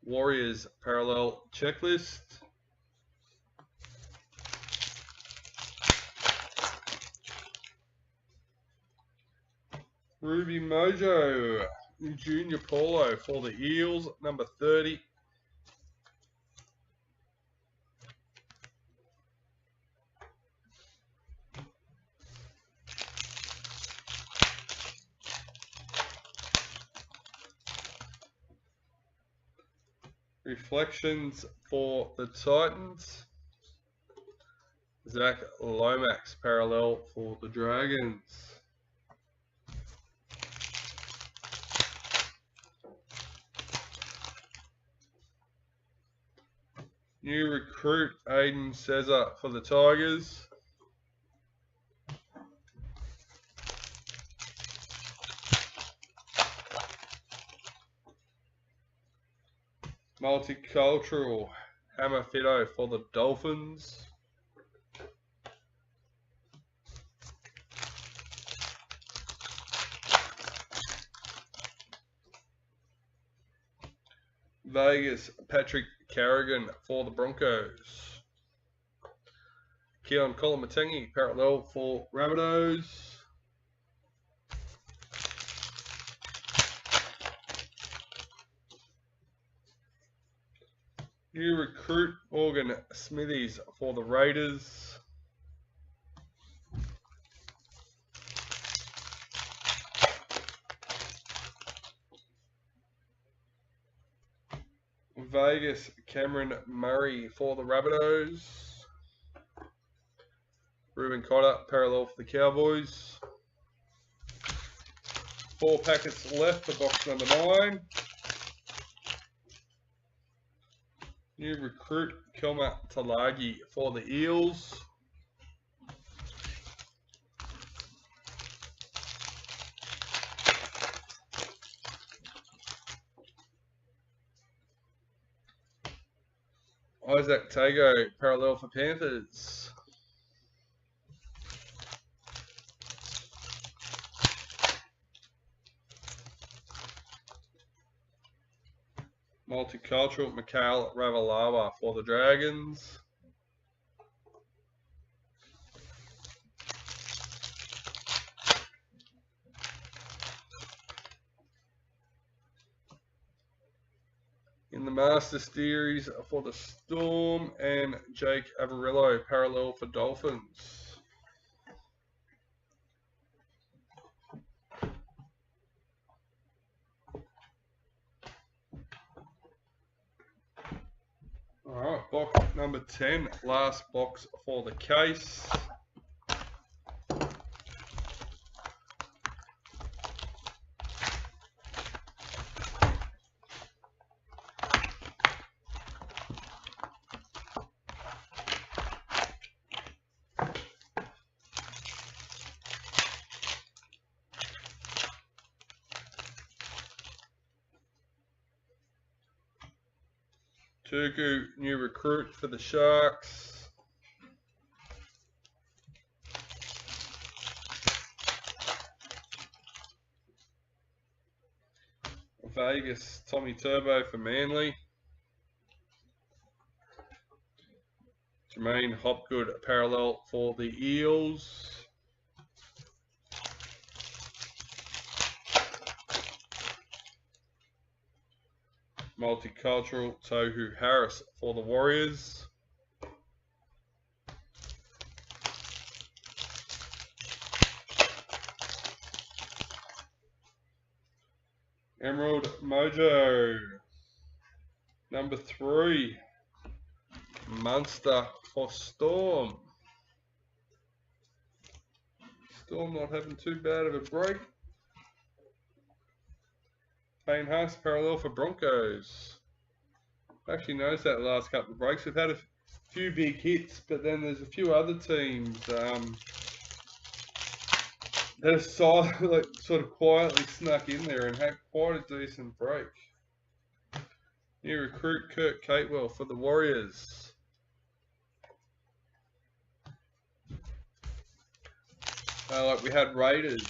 Warriors parallel checklist. Ruby Mojo, Junior Paulo for the Eels, number 30. Reflections for the Titans. Zach Lomax, parallel for the Dragons. New recruit Aiden Cesar for the Tigers. Multicultural Hammer Fido for the Dolphins. Vegas Patrick Carrigan for the Broncos. Keon Kolomatangi parallel for Rabbitohs. New recruit Morgan Smithies for the Raiders. Vegas Cameron Murray for the Rabbitohs. Ruben Cotter parallel for the Cowboys. 4 packets left for box number 9. New recruit Kilma Talagi for the Eels. Isaac Tago parallel for Panthers. Multicultural Mikhail Ravalawa for the Dragons. In the Master Series for the Storm, and Jake Averillo parallel for Dolphins. Alright, box number 10, last box for the case. Tuku, new recruit for the Sharks. Vegas, Tommy Turbo for Manly. Jermaine Hopgood parallel for the Eels. Multicultural Tohu Harris for the Warriors. Emerald Mojo. Number 3. Munster for Storm. Storm not having too bad of a break. Payne Haas parallel for Broncos. I actually noticed that the last couple of breaks. We've had a few big hits, but then there's a few other teams that have sort of quietly snuck in there and had quite a decent break. New recruit Kurt Catewell for the Warriors. Like we had Raiders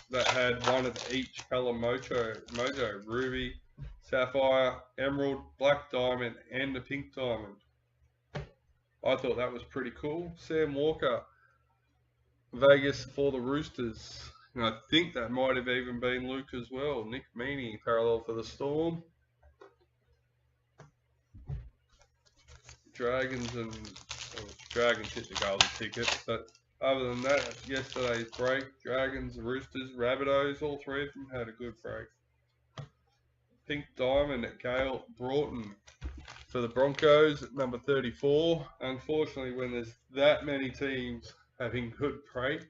that had one of each colour mojo, ruby, sapphire, emerald, black diamond, and a pink diamond. I thought that was pretty cool. Sam Walker, Vegas for the Roosters. And I think that might have even been Luke as well. Nick Meaney, parallel for the Storm. Dragons hit the golden ticket, but other than that, yesterday's break, Dragons, Roosters, Rabbitohs, all 3 of them had a good break. Pink Diamond at Gale Broughton for the Broncos at number 34. Unfortunately, when there's that many teams having good break,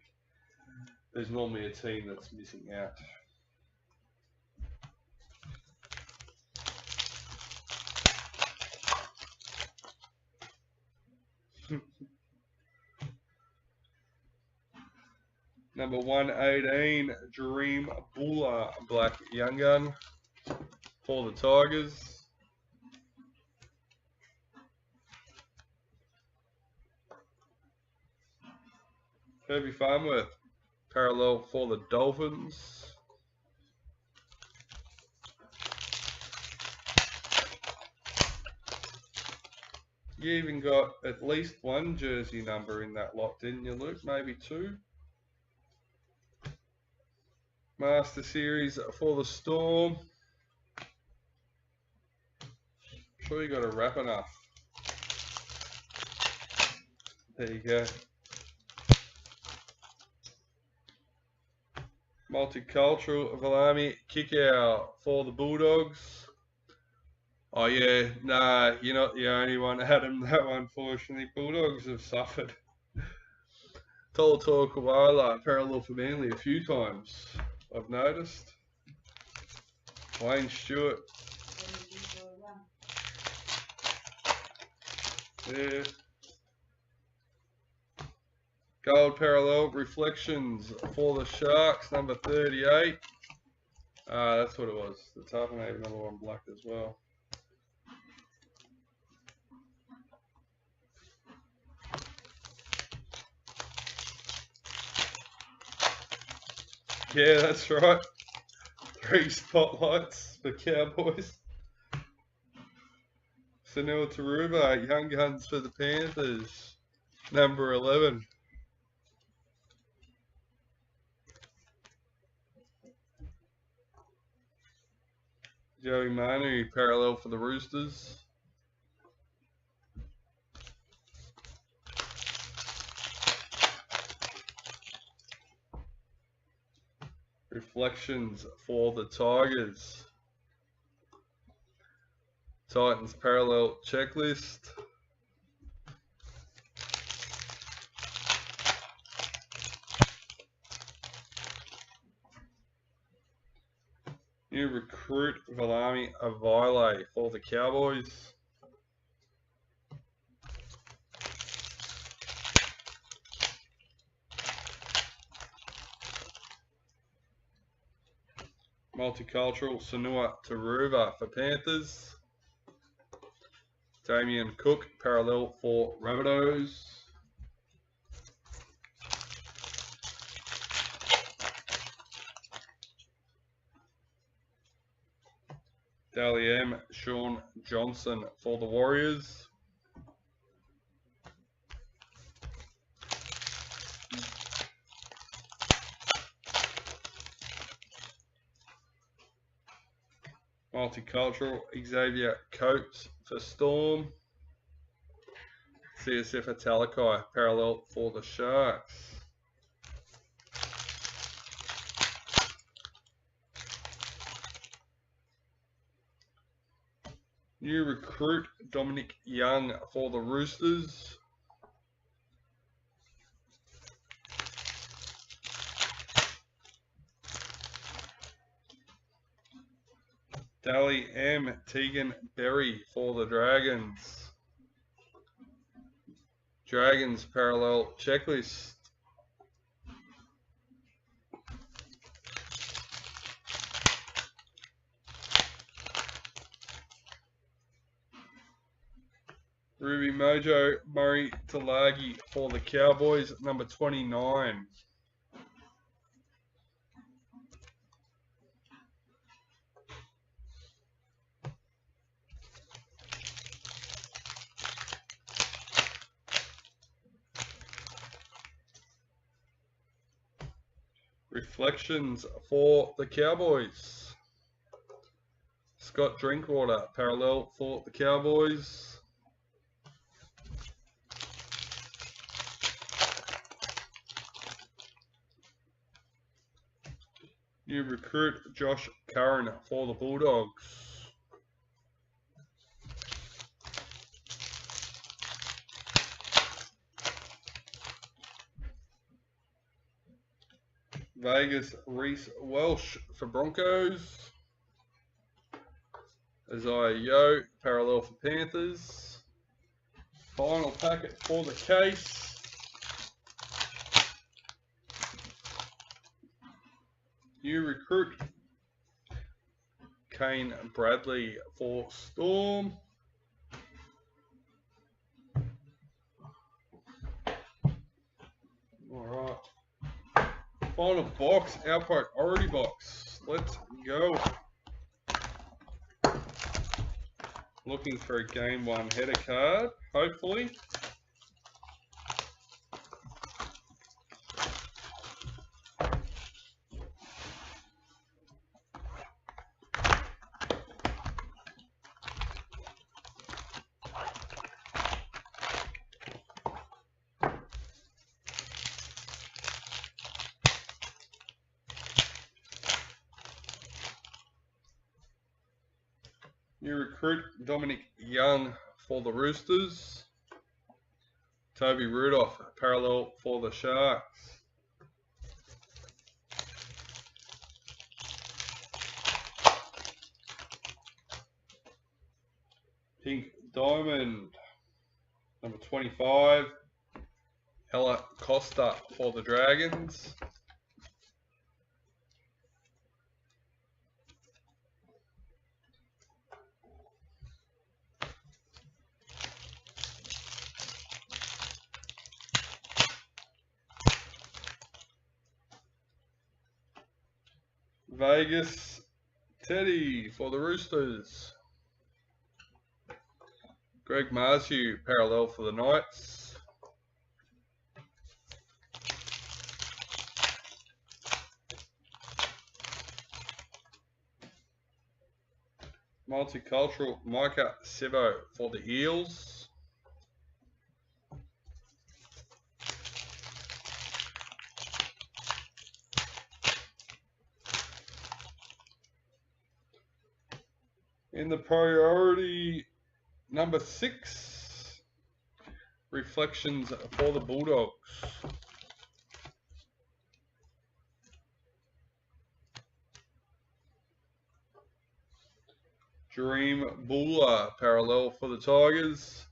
there's normally a team that's missing out. Number 118, Dream Buller, Black Young Gun for the Tigers. Herbie Farnworth, parallel for the Dolphins. You even got at least one jersey number in that lot, didn't you, Luke? Maybe two. Master Series for the Storm. I'm sure you got a wrap enough. There you go. Multicultural Valami kick out for the Bulldogs. Oh yeah, nah, you're not the only one, Adam, though, unfortunately. Bulldogs have suffered. Tolo Koala, parallel for Manly a few times, I've noticed. Wayne Stewart. Yeah. Gold parallel reflections for the Sharks, number 38. That's what it was. The top and even another one black as well. Yeah, that's right. 3 spotlights for Cowboys. Sunil Taruba, Young Guns for the Panthers, number 11. Joey Manu, parallel for the Roosters. Reflections for the Tigers. Titans parallel checklist. New recruit Valami Avile for the Cowboys. Multicultural Sanua Taruva for Panthers. Damien Cook, parallel for Rabbitohs. Dally M, Sean Johnson for the Warriors. Multicultural Xavier Coates for Storm. CSF Atalakai, parallel for the Sharks. New recruit Dominic Young for the Roosters. Dally M, Tegan Berry for the Dragons. Dragons parallel checklist. Ruby Mojo Murray Talagi for the Cowboys, number 29. Reflections for the Cowboys. Scott Drinkwater, parallel for the Cowboys. New recruit Josh Curran for the Bulldogs. Vegas Reese Welsh for Broncos. Isaiah Yo, parallel for Panthers. Final packet for the case. New recruit, Kane Bradley for Storm. Alright. Final box, our priority box. Let's go. Looking for a game 1 header card, hopefully. New recruit, Dominic Young for the Roosters. Toby Rudolph, parallel for the Sharks. Pink Diamond, number 25. Ella Costa for the Dragons. Vegas Teddy for the Roosters. Greg Marsu, parallel for the Knights. Multicultural, Micah Sevo for the Eels. In the priority number 6, reflections for the Bulldogs. Dream Buller, parallel for the Tigers.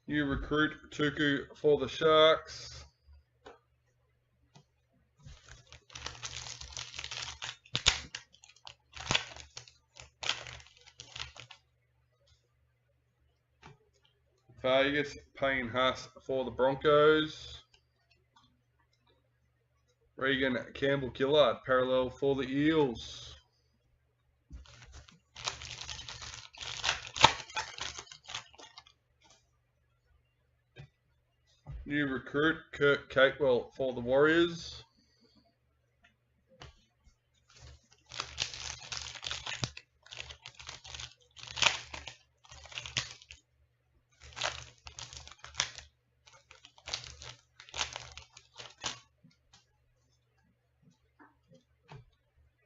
New recruit, Tuku for the Sharks. Vegas, Payne Haas for the Broncos. Regan Campbell Gillard, parallel for the Eels. New recruit, Kurt Capewell for the Warriors.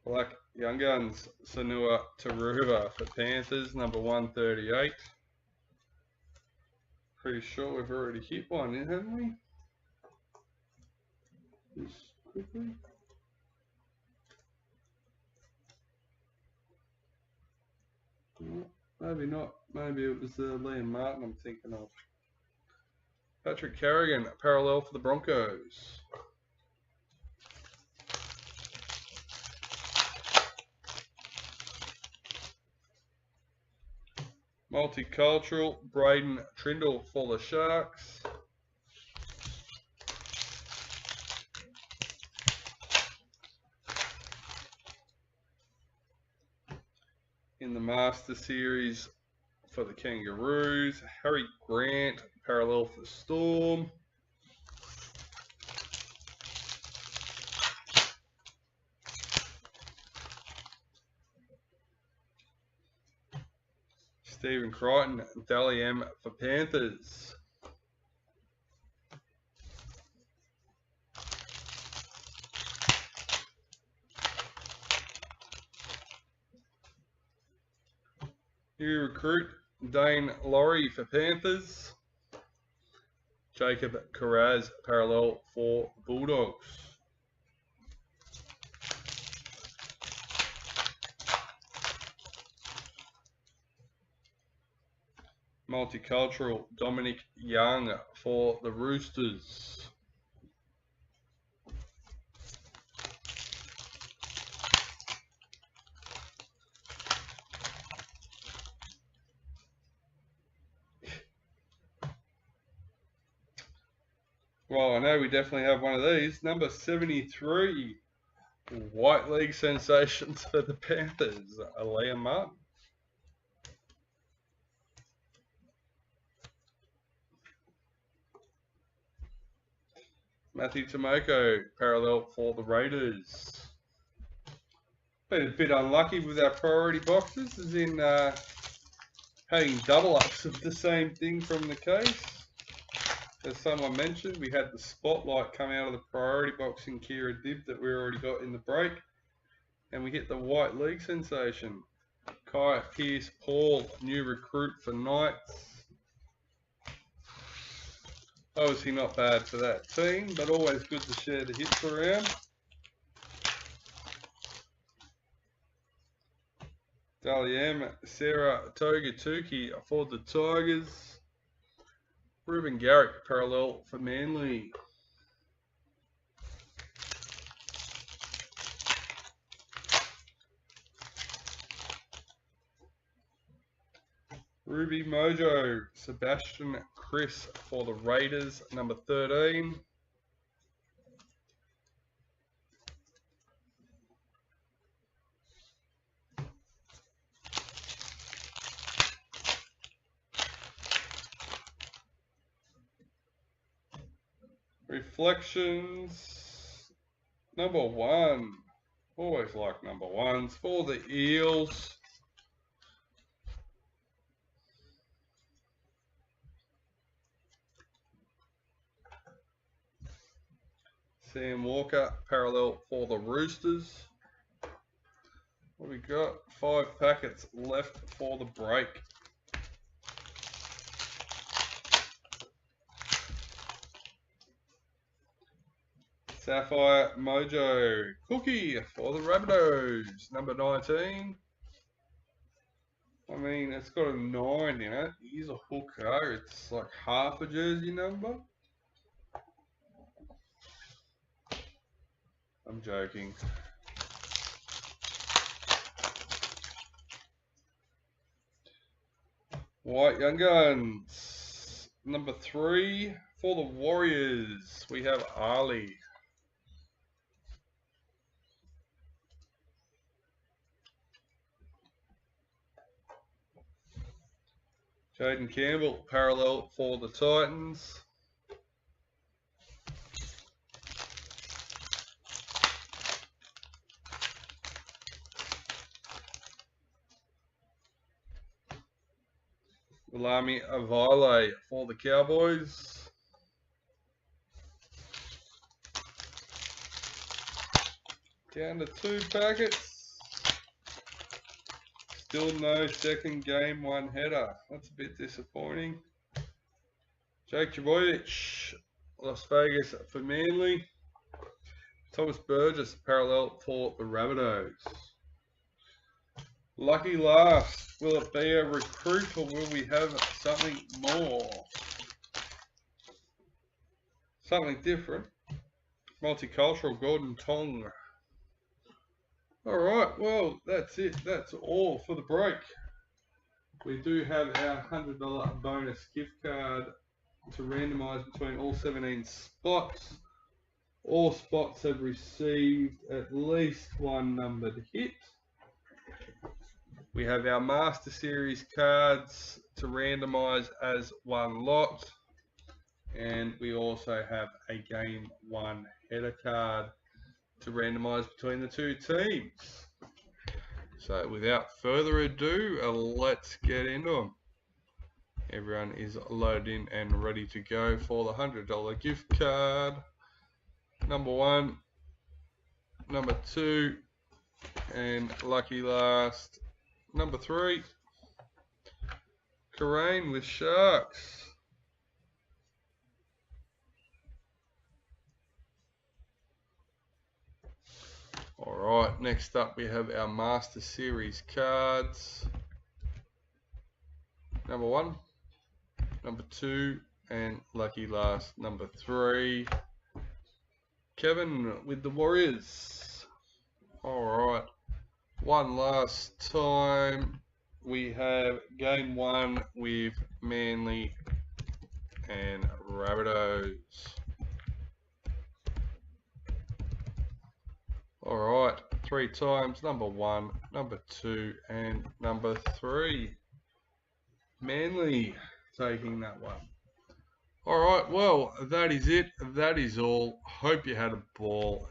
Black Young Guns, Sanua Taruva for Panthers, number 138. Pretty sure we've already hit one, haven't we? Just quickly. Maybe not. Maybe it was Liam Martin I'm thinking of. Patrick Carrigan, parallel for the Broncos. Multicultural, Braden Trindle for the Sharks. In the Master Series for the Kangaroos, Harry Grant, parallel for the Storm. Stephen Crichton, Dally M for Panthers. New recruit, Dane Laurie for Panthers. Jacob Carraz, parallel for Bulldogs. Multicultural Dominic Young for the Roosters. Well, I know we definitely have one of these. Number 73, White League sensations for the Panthers, Liam Martin. Matthew Tomoko, parallel for the Raiders. Been a bit unlucky with our priority boxes, as in having double ups of the same thing from the case. As someone mentioned, we had the spotlight come out of the priority box in Kira Dib that we already got in the break. And we hit the White League sensation. Kai Pierce Paul, new recruit for Knights. Obviously not bad for that team, but always good to share the hits around. Daliam, Sarah Togatuki for the Tigers. Ruben Garrick, parallel for Manly. Ruby Mojo, Sebastian Chris for the Raiders, number 13. Reflections, number 1. Always like number 1s for the Eels. Sam Walker, parallel for the Roosters. What we got? 5 packets left for the break. Sapphire Mojo Cookie for the Rabbitohs, number 19. I mean, it's got a 9 in it. He's a hooker. It's like half a jersey number. I'm joking. White Young Guns, number 3 for the Warriors. We have Ali. Jaden Campbell, parallel for the Titans. Lami Avile for the Cowboys. Down to 2 packets. Still no second game 1 header. That's a bit disappointing. Jake Trbojevic, Las Vegas for Manly. Thomas Burgess, parallel for the Rabbitohs. Lucky last. Will it be a recruit or will we have something more? Something different. Multicultural Gordon Tong. Alright, well, that's it. That's all for the break. We do have our $100 bonus gift card to randomise between all 17 spots. All spots have received at least 1 numbered hit. We have our Master Series cards to randomise as 1 lot. And we also have a Game 1 header card to randomise between the 2 teams. So without further ado, let's get into them. Everyone is loaded in and ready to go for the $100 gift card. Number 1, number 2, and lucky last, number 3. Karain with Sharks. Alright, next up we have our Master Series cards. Number 1, number 2, and lucky last, number 3. Kevin with the Warriors. Alright, one last time. We have game 1 with Manly and Rabbitohs. Alright, 3 times, number 1, number 2, and number 3. Manly taking that one. Alright, well, that is it. That is all. Hope you had a ball.